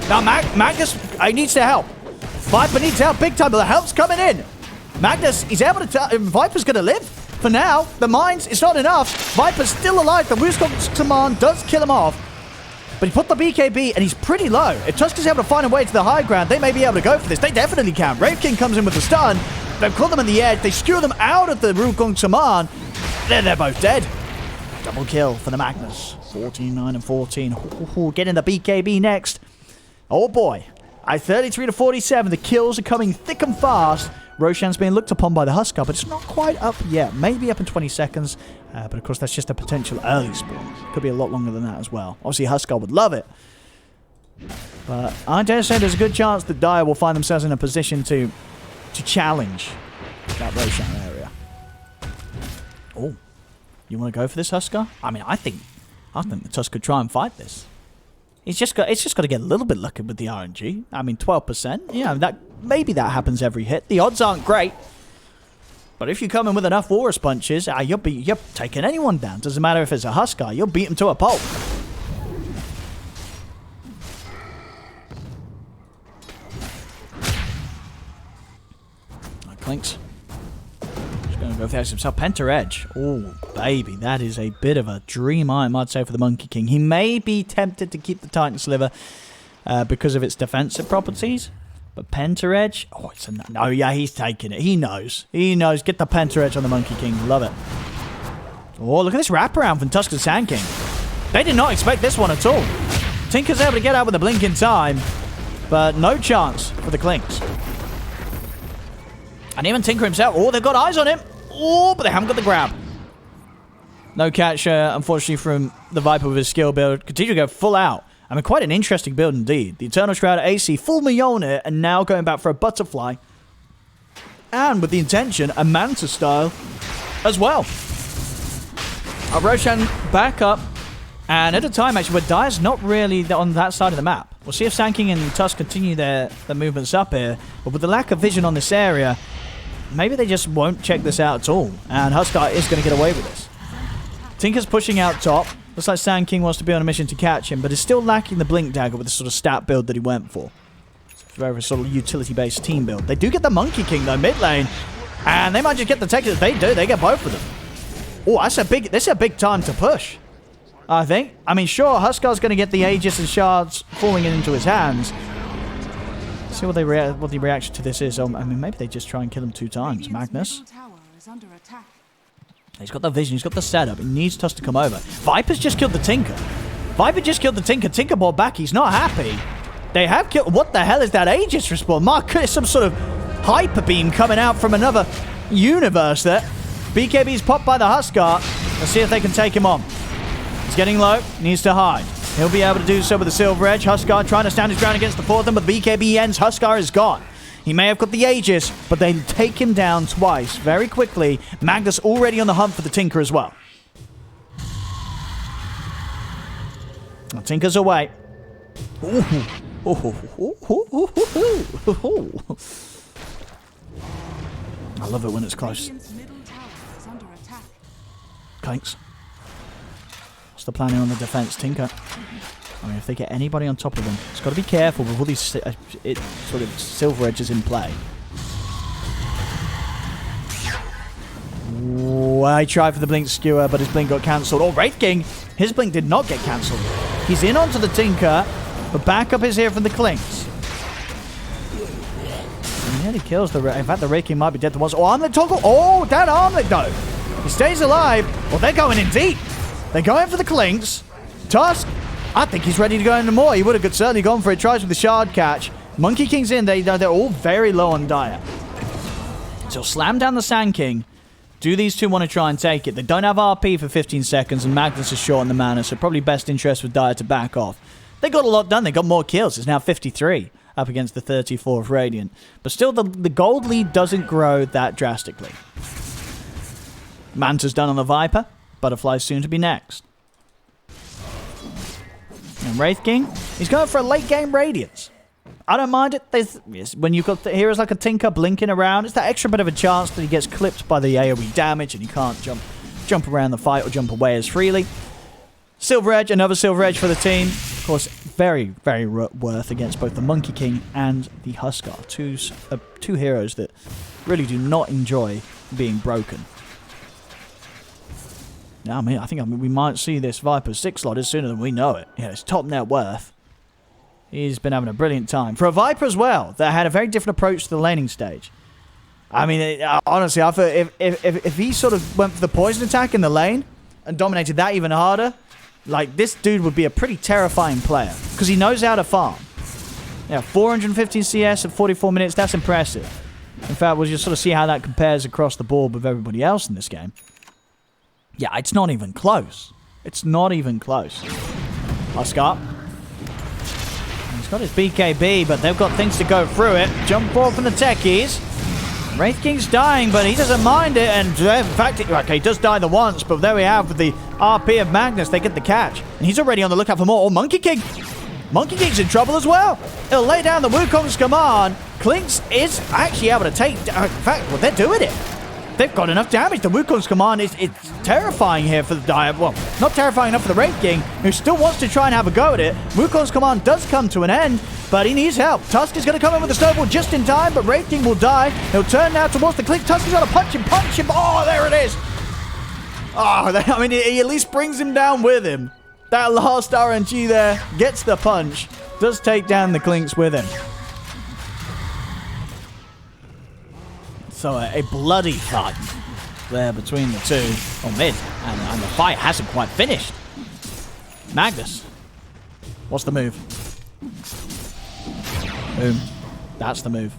Now, Magnus, he needs to help. Viper needs help big time, but the help's coming in. Magnus, he's able to tell. Viper's going to live. For now, the mines, it's not enough. Viper's still alive. The Wooskong's command does kill him off. But he put the BKB, and he's pretty low. If Tusk is able to find a way to the high ground, they may be able to go for this. They definitely can. Wraith King comes in with the stun. They've caught them in the edge. They skewer them out of the Wukong's command. They're both dead. Double kill for the Magnus. 14, 9, and 14. Getting the BKB next. Oh boy. At 33 to 47, the kills are coming thick and fast. Roshan's being looked upon by the Huskar, but it's not quite up yet. Maybe up in 20 seconds. But of course, that's just a potential early spawn. Could be a lot longer than that as well. Obviously, Huskar would love it. But I dare say there's a good chance that Dire will find themselves in a position to challenge that Roshan area. Oh. You want to go for this, Huskar? I mean, I think the Tusk could try and fight this. It's just got to get a little bit lucky with the RNG. I mean, 12%. Yeah, maybe that happens every hit. The odds aren't great. But if you come in with enough Walrus punches, you're taking anyone down. Doesn't matter if it's a Huskar. You'll beat him to a pulp. Clinkz. Going to go for himself. Penta Edge. Oh, baby. That is a bit of a dream item, I'd say, for the Monkey King. He may be tempted to keep the Titan Sliver because of its defensive properties. But Penta Edge? Oh, it's a... No, yeah, he's taking it. He knows. He knows. Get the Penta Edge on the Monkey King. Love it. Oh, look at this wraparound from Tusk and Sand King. They did not expect this one at all. Tinker's able to get out with a blink in time. But no chance for the Clinkz. And even Tinker himself. Oh, they've got eyes on him. Oh, but they haven't got the grab. No catch, unfortunately, from the Viper with his skill build. Continue to go full out. I mean, quite an interesting build indeed. The Eternal Shroud AC, full Mjolnir, and now going back for a Butterfly. And with the intention, a Manta style as well. Roshan back up. And at a time, actually, where Dire's not really on that side of the map. We'll see if Sand King and Tusk continue their movements up here. But with the lack of vision on this area, maybe they just won't check this out at all. And Huskar is going to get away with this. Tinker's pushing out top. Looks like Sand King wants to be on a mission to catch him, but is still lacking the Blink Dagger with the sort of stat build that he went for. It's very sort of utility-based team build. They do get the Monkey King, though, mid lane. And they might just get the tech. They do. They get both of them. Oh, this is a big time to push, I think. I mean, sure, Huskar's going to get the Aegis and shards falling into his hands. Let's see what the reaction to this is. I mean, maybe they just try and kill him 2 times. Magnus. He's got the vision. He's got the setup. He needs Tusk to come over. Viper's just killed the Tinker. Viper just killed the Tinker. Tinker brought back. He's not happy. They have killed... What the hell is that Aegis respawn? Mark, there's some sort of hyper beam coming out from another universe there. BKB's popped by the Huskar. Let's see if they can take him on. He's getting low. Needs to hide. He'll be able to do so with the Silver Edge. Huskar trying to stand his ground against the 4th, but the BKB ends. Huskar is gone. He may have got the Aegis, but they take him down twice very quickly. Magnus already on the hunt for the Tinker as well. The Tinker's away. Ooh. I love it when it's close. Clinkz. What's the planning on the defense, Tinker? I mean, if they get anybody on top of them, it's got to be careful with all these sort of Silver Edges in play. Ooh, I tried for the Blink Skewer, but his Blink got cancelled. Oh, Wraith King! His Blink did not get cancelled. He's in onto the Tinker, but backup is here from the Clinkz. He nearly kills the... In fact, the Wraith King might be dead to once. Oh, Armlet toggle! Oh, that Armlet, though! He stays alive. Well, they're going in deep. They're going for the Clinkz. Tusk... I think he's ready to go into more. He would have certainly gone for it. Tries with the shard catch. Monkey King's in. They're all very low on Dire. So slam down the Sand King. Do these two want to try and take it? They don't have RP for 15 seconds, and Magnus is short on the mana, so probably best interest with Dire to back off. They got a lot done. They got more kills. It's now 53 up against the 34 of Radiant. But still, the gold lead doesn't grow that drastically. Manta's done on the Viper. Butterfly's soon to be next. And Wraith King, he's going for a late game Radiance. I don't mind it. When you've got heroes like a Tinker blinking around, it's that extra bit of a chance that he gets clipped by the AoE damage and he can't jump around the fight or jump away as freely. Silver Edge, another Silver Edge for the team. Of course, very, very worth against both the Monkey King and the Huskar. Two heroes that really do not enjoy being broken. Now, I think we might see this Viper 6 slot sooner than we know it. Yeah, it's top net worth. He's been having a brilliant time. For a Viper as well, that had a very different approach to the laning stage. I mean, honestly, I thought if he sort of went for the poison attack in the lane and dominated that even harder, like, this dude would be a pretty terrifying player. Because he knows how to farm. Yeah, 415 CS at 44 minutes, that's impressive. In fact, we'll just sort of see how that compares across the board with everybody else in this game. Yeah, it's not even close. It's not even close. Huskar. He's got his BKB, but they've got things to go through it. Jump forward from the techies. Wraith King's dying, but he doesn't mind it. And in fact, okay, he does die the once, but there we have with the RP of Magnus. They get the catch. And he's already on the lookout for more. Oh, Monkey King. Monkey King's in trouble as well. He'll lay down the Wukong's command. Clinkz is actually able to take... in fact, well, they're doing it. They've got enough damage. The Wukong's command is terrifying here for the well, not terrifying enough for the Wraith King, who still wants to try and have a go at it. Wukong's command does come to an end, but he needs help. Tusk is going to come in with a snowball just in time, but Wraith King will die. He'll turn now towards the Clinkz. Tusk is going to punch him. Oh, there it is. Oh, I mean, he at least brings him down with him. That last RNG there gets the punch. Does take down the Clinkz with him. So a bloody fight there between the two on mid, and the fight hasn't quite finished. Magnus, what's the move? Boom. That's the move.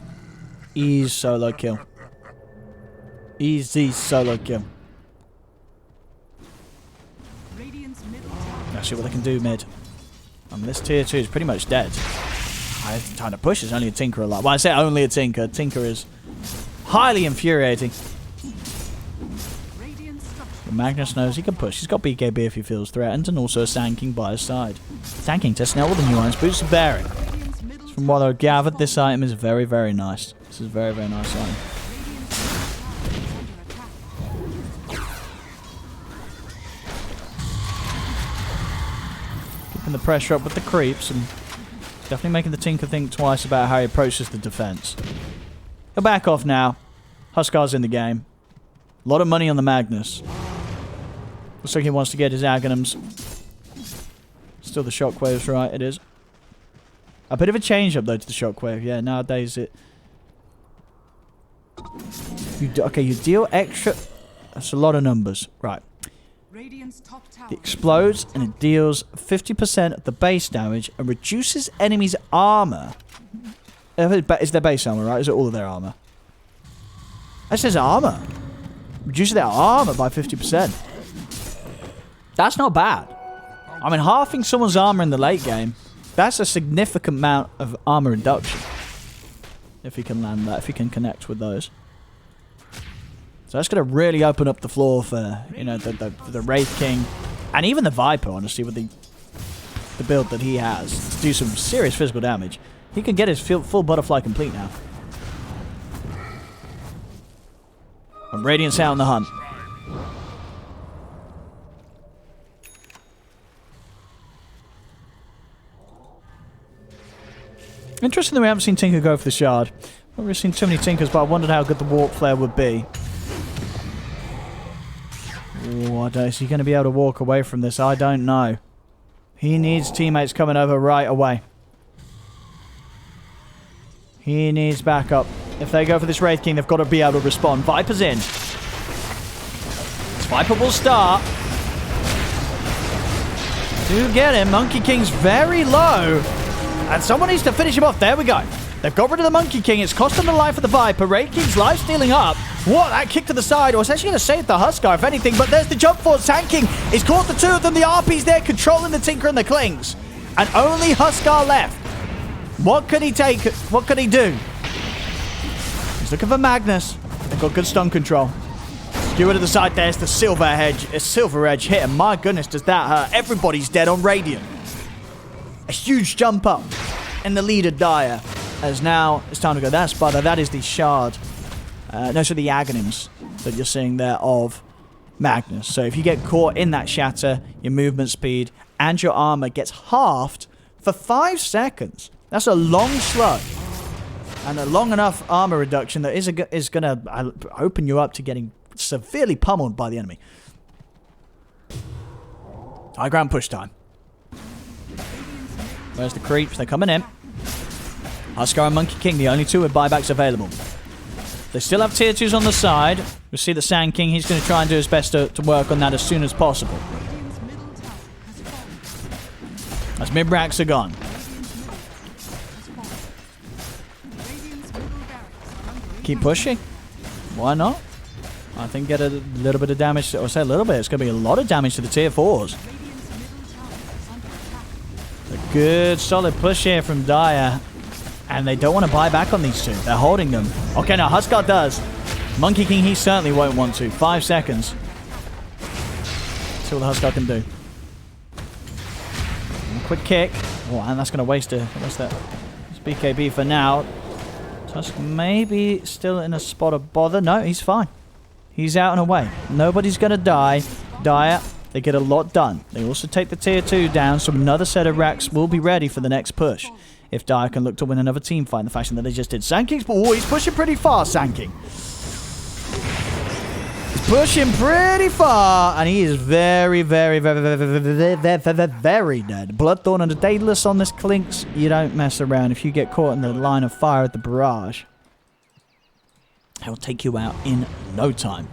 Easy solo kill. Easy solo kill. Let's see what they can do mid. I mean, this tier 2 is pretty much dead. Trying to push. There's only a Tinker alive. Well, I say only a Tinker. Tinker is highly infuriating. But Magnus knows he can push. He's got BKB if he feels threatened, and also a Sand King by his side. Sand King testing out all the nuance boots of bearing. From what I've gathered, this item is very, very nice. This is a very, very nice item. Keeping the pressure up with the creeps, and definitely making the Tinker think twice about how he approaches the defense. He'll back off now. Huskar's in the game. A lot of money on the Magnus. Looks like he wants to get his Aghanims. Still the Shockwave's right, it is. A bit of a change up though to the Shockwave. Yeah, nowadays it... Okay, you deal extra... That's a lot of numbers. Right. It explodes and it deals 50% of the base damage and reduces enemies' armor. Is their base armor, right? Is it all of their armor? That says armor. Reduces their armor by 50%. That's not bad. I mean, halving someone's armor in the late game, that's a significant amount of armor reduction. If he can land that, if he can connect with those. So that's going to really open up the floor for, you know, the Wraith King. And even the Viper, honestly, with the build that he has. To do some serious physical damage. He can get his full butterfly complete now. And Radiant's out on the hunt. Interesting that we haven't seen Tinker go for the shard. We've really seen too many Tinkers, but I wondered how good the warp flare would be. What is he going to be able to walk away from this? I don't know. He needs teammates coming over right away. He needs backup. If they go for this Wraith King, they've got to be able to respond. Viper's in. This Viper will start. Do get him. Monkey King's very low. And someone needs to finish him off. There we go. They've got rid of the Monkey King. It's cost them the life of the Viper. Wraith King's life stealing up. What? That kick to the side. Or it's actually going to save the Huskar, if anything. But there's the jump forward. Sand King is caught the two of them. The RP's there controlling the Tinker and the Clinkz. And only Huskar left. What could he take? What could he do? He's looking for Magnus. They've got good stun control. Skewer to the side. There's the silver edge. A silver edge hit. And my goodness, does that hurt. Everybody's dead on Radiant. A huge jump up in the lead of Dire. As now it's time to go. That's Butter. That is the shard. No, so the Aghanims that you're seeing there of Magnus. So if you get caught in that shatter, your movement speed and your armor gets halved for 5 seconds. That's a long slug. And a long enough armor reduction that is going to open you up to getting severely pummeled by the enemy. High ground push time. Where's the creeps? They're coming in. Huskar and Monkey King, the only two with buybacks available. They still have tier 2s on the side. We'll see the Sand King. He's going to try and do his best to work on that as soon as possible. As mid-racks are gone. Keep pushing. Why not? I think get a little bit of damage. Or say a little bit. It's going to be a lot of damage to the tier 4s. A good solid push here from Dire. And they don't want to buy back on these two. They're holding them. Okay, now Huskar does. Monkey King, he certainly won't want to. 5 seconds. See what the Huskar can do. And a quick kick. Oh, and that's going to waste that. It's BKB for now. Tusk maybe still in a spot of bother. No, he's fine. He's out and away. Nobody's going to die. Dire, they get a lot done. They also take the tier 2 down, so another set of racks will be ready for the next push. If Dire can look to win another team fight in the fashion that they just did. Sand King's, oh, he's pushing pretty far, Sand King. He's pushing pretty far, and he is very, very, very, very, very, very, very dead. Bloodthorn and a Daedalus on this Clinkz. You don't mess around. If you get caught in the line of fire at the barrage, he'll take you out in no time.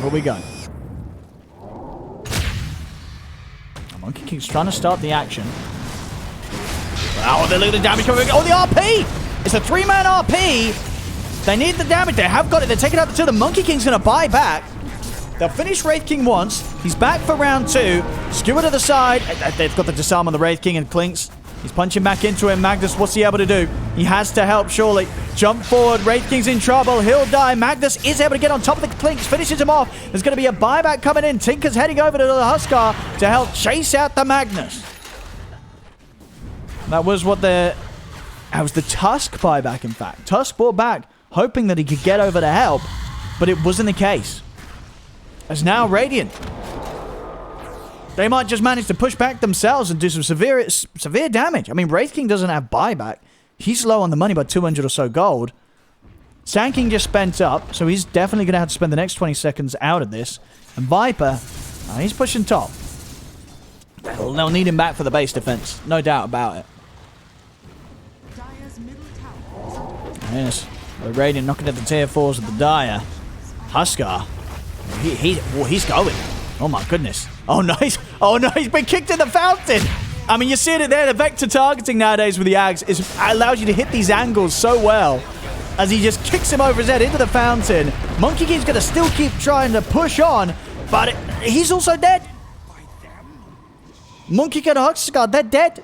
Here we go. Monkey King's trying to start the action. Oh, they look at the damage coming. Oh, the RP! It's a 3-man RP. They need the damage. They have got it. They're taking out the 2. The Monkey King's going to buy back. They'll finish Wraith King once. He's back for round 2. Skewer to the side. They've got the disarm on the Wraith King and Clinkz. He's punching back into him. Magnus, what's he able to do? He has to help, surely. Jump forward. Wraith King's in trouble. He'll die. Magnus is able to get on top of the Clinkz. Finishes him off. There's going to be a buyback coming in. Tinker's heading over to the Huskar to help chase out the Magnus. That was the Tusk buyback, in fact. Tusk brought back, hoping that he could get over to help, but it wasn't the case. As now Radiant, they might just manage to push back themselves and do some severe damage. I mean, Wraith King doesn't have buyback. He's low on the money by 200 or so gold. Sand King just spent up, so he's definitely going to have to spend the next 20 seconds out of this. And Viper, he's pushing top. They'll need him back for the base defense. No doubt about it. Yes, the Radiant knocking at the tier 4s of the Dire. Huskar, he's going. Oh my goodness. Oh no, he's been kicked in the fountain. I mean, you're seeing it there. The vector targeting nowadays with the Ags allows you to hit these angles so well. As he just kicks him over his head into the fountain. Monkey King's going to still keep trying to push on, but he's also dead. Monkey King and Huskar, they're dead.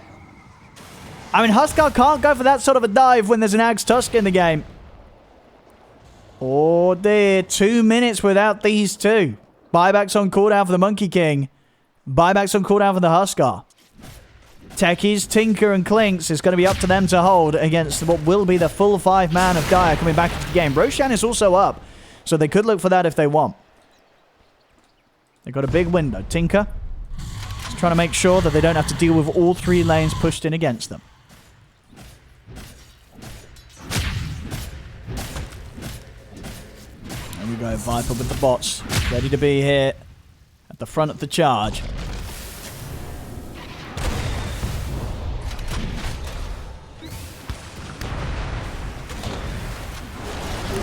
I mean, Huskar can't go for that sort of a dive when there's an Ags Tusk in the game. Oh dear, 2 minutes without these two. Buybacks on cooldown for the Monkey King. Buybacks on cooldown for the Huskar. Techies, Tinker, and Clinkz is going to be up to them to hold against what will be the full 5-man of Dire coming back into the game. Roshan is also up, so they could look for that if they want. They've got a big window. Tinker is trying to make sure that they don't have to deal with all 3 lanes pushed in against them. There we go, Viper with the bots. Ready to be here at the front of the charge.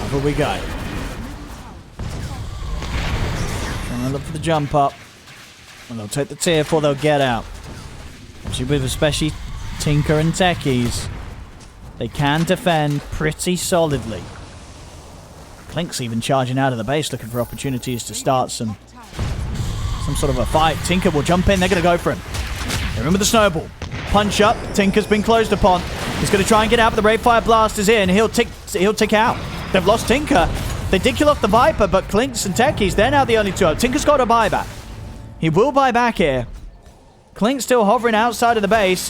Over we go. Trying to look for the jump up. And they'll take the tier 4, they'll get out. Actually with especially Tinker and Techies. They can defend pretty solidly. Clinkz even charging out of the base, looking for opportunities to start some sort of a fight. Tinker will jump in. They're going to go for him. Remember the snowball. Punch up. Tinker's been closed upon. He's going to try and get out, but the Ray Fire Blast is in. He'll tick out. They've lost Tinker. They did kill off the Viper, but Clinkz and Techies, they're now the only two. Tinker's got a buyback. He will buy back here. Clinkz still hovering outside of the base.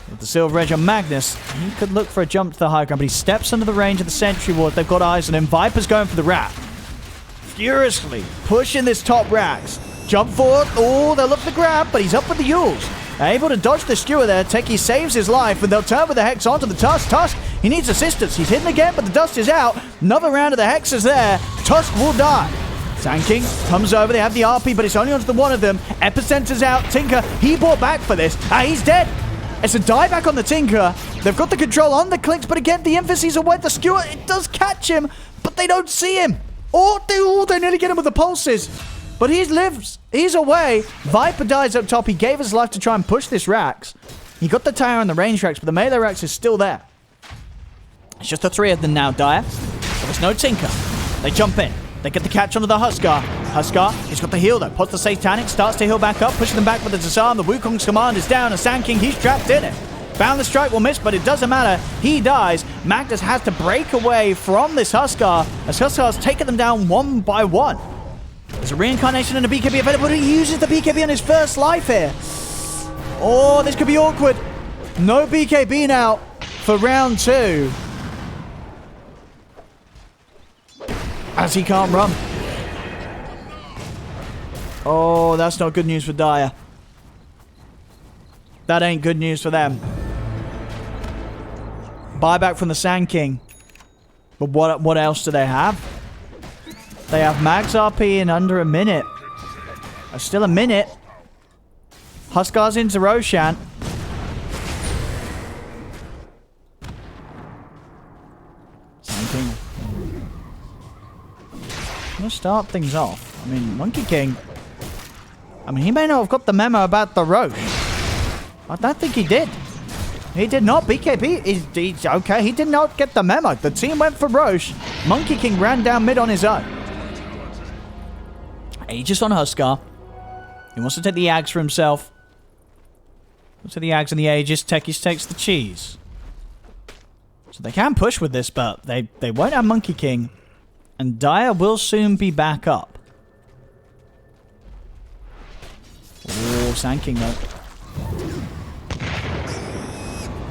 With the Silver Edge on Magnus, he could look for a jump to the high ground, but he steps under the range of the Sentry Ward. They've got eyes on him. Viper's going for the wrap. Furiously pushing this top racks. Jump forward. Oh, they'll look for the grab, but he's up with the Yules. Able to dodge the skewer there. Techie saves his life, and they'll turn with the Hex onto the Tusk. Tusk, he needs assistance. He's hidden again, but the dust is out. Another round of the Hex is there. Tusk will die. Sand King comes over. They have the RP, but it's only onto the one of them. Epicenter's out. Tinker, he bought back for this. He's dead. It's a dieback on the Tinker. They've got the control on the Clinkz, but again, the emphasis away. The skewer, it does catch him, but they don't see him. They nearly get him with the pulses. But he lives. He's away. Viper dies up top. He gave his life to try and push this Rax. He got the tower and the range Rax, but the melee Rax is still there. It's just the three of them now, Dire. There's no Tinker. They jump in. They get the catch onto the Huskar. Huskar, he's got the heal though. Puts the Satanic, starts to heal back up, pushing them back with the disarm. The Wukong's command is down, and Sand King, he's trapped in it. Found the strike will miss, but it doesn't matter. He dies. Magnus has to break away from this Huskar, as Huskar's taken them down one by one. There's a reincarnation and a BKB available, but he uses the BKB on his first life here. Oh, this could be awkward. No BKB now for round 2. As he can't run. Oh, that's not good news for Dire. That ain't good news for them. Buyback from the Sand King. But what else do they have? They have max RP in under a minute. Still a minute. Huskar's into Roshan. Sand King. I'm gonna start things off. I mean, Monkey King. I mean, he may not have got the memo about the Roche. I don't think he did. He did not. BKB, he's okay. He did not get the memo. The team went for Roche. Monkey King ran down mid on his own. Aegis on Huskar. He wants to take the Ags for himself. So the Ags and the Aegis. Techies takes the cheese. So they can push with this, but they won't have Monkey King. And Dire will soon be back up. Oh, Sand King though.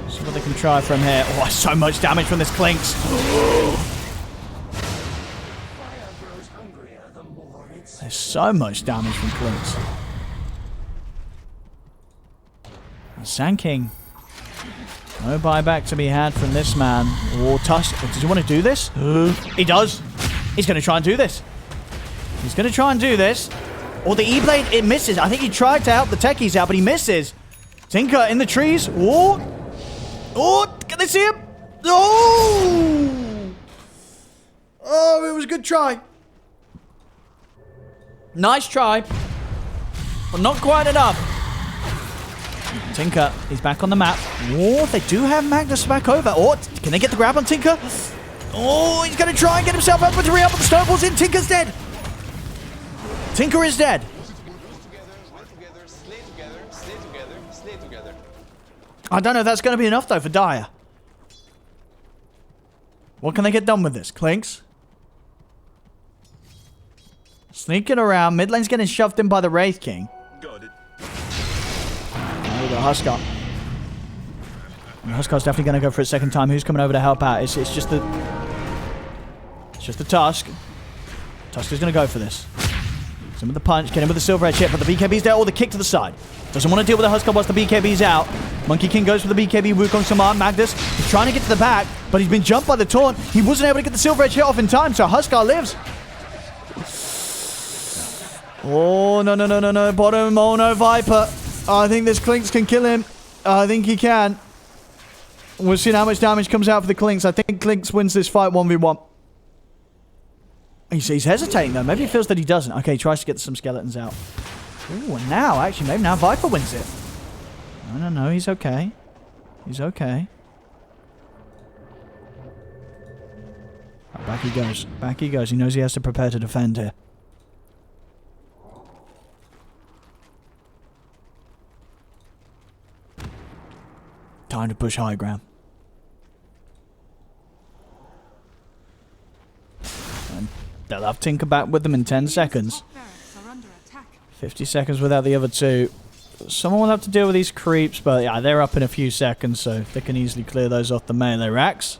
See what they can try from here. Oh, so much damage from this Clinkz. There's so much damage from Clinkz. And Sand King. No buyback to be had from this man. Oh, Tusk. Does he want to do this? He does. He's going to try and do this. He's going to try and do this. Or the E-Blade, it misses. I think he tried to help the Techies out, but he misses. Tinker in the trees. Oh! Oh! Can they see him? Oh! Oh, it was a good try. Nice try. But not quite enough. Tinker, he's back on the map. Oh, they do have Magnus back over. Oh, can they get the grab on Tinker? Oh, he's going to try and get himself up with the re-up, but the snowball's in. Tinker's dead. Tinker is dead. I don't know if that's going to be enough, though, for Dire. What can they get done with this? Clinkz? Sneaking around. Mid lane's getting shoved in by the Wraith King. Got it. Oh, we got Huskar. And Huskar's definitely going to go for a second time. Who's coming over to help out? It's just the... It's just the Tusk. Tusk is going to go for this. Him with the punch, get him with the silver edge hit, but the BKB's there, or the kick to the side. Doesn't want to deal with the Huskar once the BKB's out. Monkey King goes for the BKB, Wukong command. Magnus, he's trying to get to the back, but he's been jumped by the taunt. He wasn't able to get the silver edge hit off in time, so Huskar lives. Oh, no, bottom. Oh, no, Viper. I think this Clinkz can kill him. I think he can. We'll see how much damage comes out for the Clinkz. I think Clinkz wins this fight 1v1. He's hesitating, though. Maybe he feels that he doesn't. Okay, he tries to get some skeletons out. Ooh, and now, actually, maybe now Viper wins it. No, he's okay. He's okay. Back he goes. Back he goes. He knows he has to prepare to defend here. Time to push high ground. And they'll have Tinker back with them in 10 seconds. 50 seconds without the other two. Someone will have to deal with these creeps, but yeah, they're up in a few seconds, so they can easily clear those off the melee racks.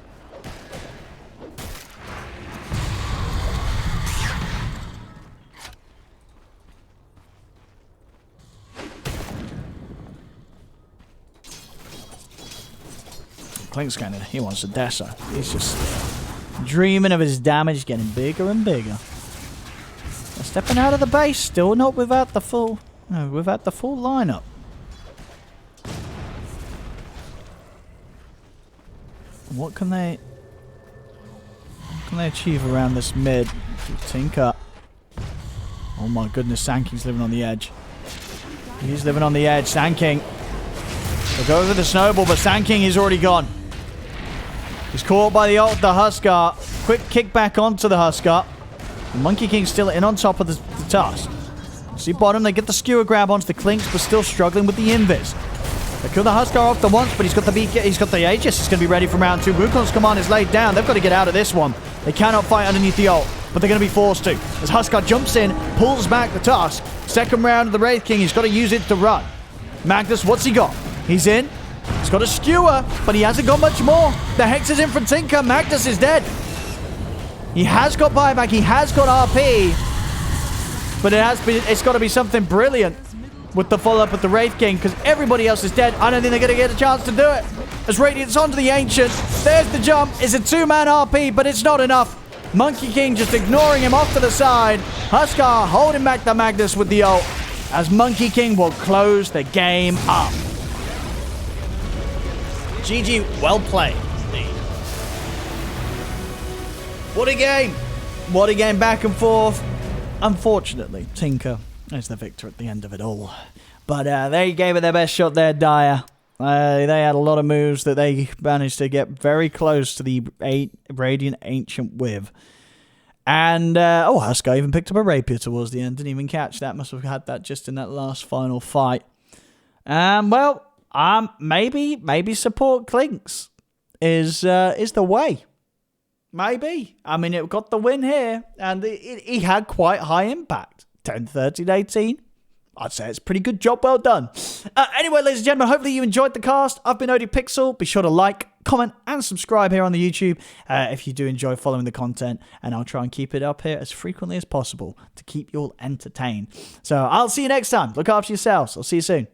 Clinkz cannon, he wants a Dessa. He's just dreaming of his damage getting bigger and bigger. They're stepping out of the base, still not without the full lineup. What can they achieve around this mid? Tinker. Oh my goodness, Sanking's living on the edge. He's living on the edge. Sanking. They'll go over the snowball, but Sanking is already gone. He's caught by the Huskar. Quick kick back onto the Huskar. The Monkey King's still in on top of the Tusk. See bottom, they get the skewer grab onto the Clinkz, but still struggling with the invis. They kill the Huskar off the once, but he's got the Aegis. He's going to be ready for round 2. Wukong's command is laid down. They've got to get out of this one. They cannot fight underneath the ult, but they're going to be forced to. As Huskar jumps in, pulls back the Tusk. Second round of the Wraith King, he's got to use it to run. Magnus, what's he got? He's in. He's got a skewer, but he hasn't got much more. The Hex is in from Tinker. Magnus is dead. He has got buyback. He has got RP. But it's got to be something brilliant with the follow-up with the Wraith King, because everybody else is dead. I don't think they're going to get a chance to do it. As Radiant's onto the Ancient. There's the jump. It's a 2-man RP, but it's not enough. Monkey King just ignoring him off to the side. Huskar holding back the Magnus with the ult, as Monkey King will close the game up. GG, well played. What a game. What a game, back and forth. Unfortunately, Tinker is the victor at the end of it all. But they gave it their best shot there, Dire. They had a lot of moves that they managed to get very close to the Radiant Ancient with. And, Huskar even picked up a rapier towards the end. Didn't even catch that. Must have had that just in that last final fight. Maybe support Clinkz is the way. Maybe. I mean, it got the win here, and he had quite high impact. 10, 13, 18. I'd say it's a pretty good job. Well done. Anyway, ladies and gentlemen, hopefully you enjoyed the cast. I've been ODPIXEL. Be sure to like, comment, and subscribe here on the YouTube if you do enjoy following the content, and I'll try and keep it up here as frequently as possible to keep you all entertained. So I'll see you next time. Look after yourselves. I'll see you soon.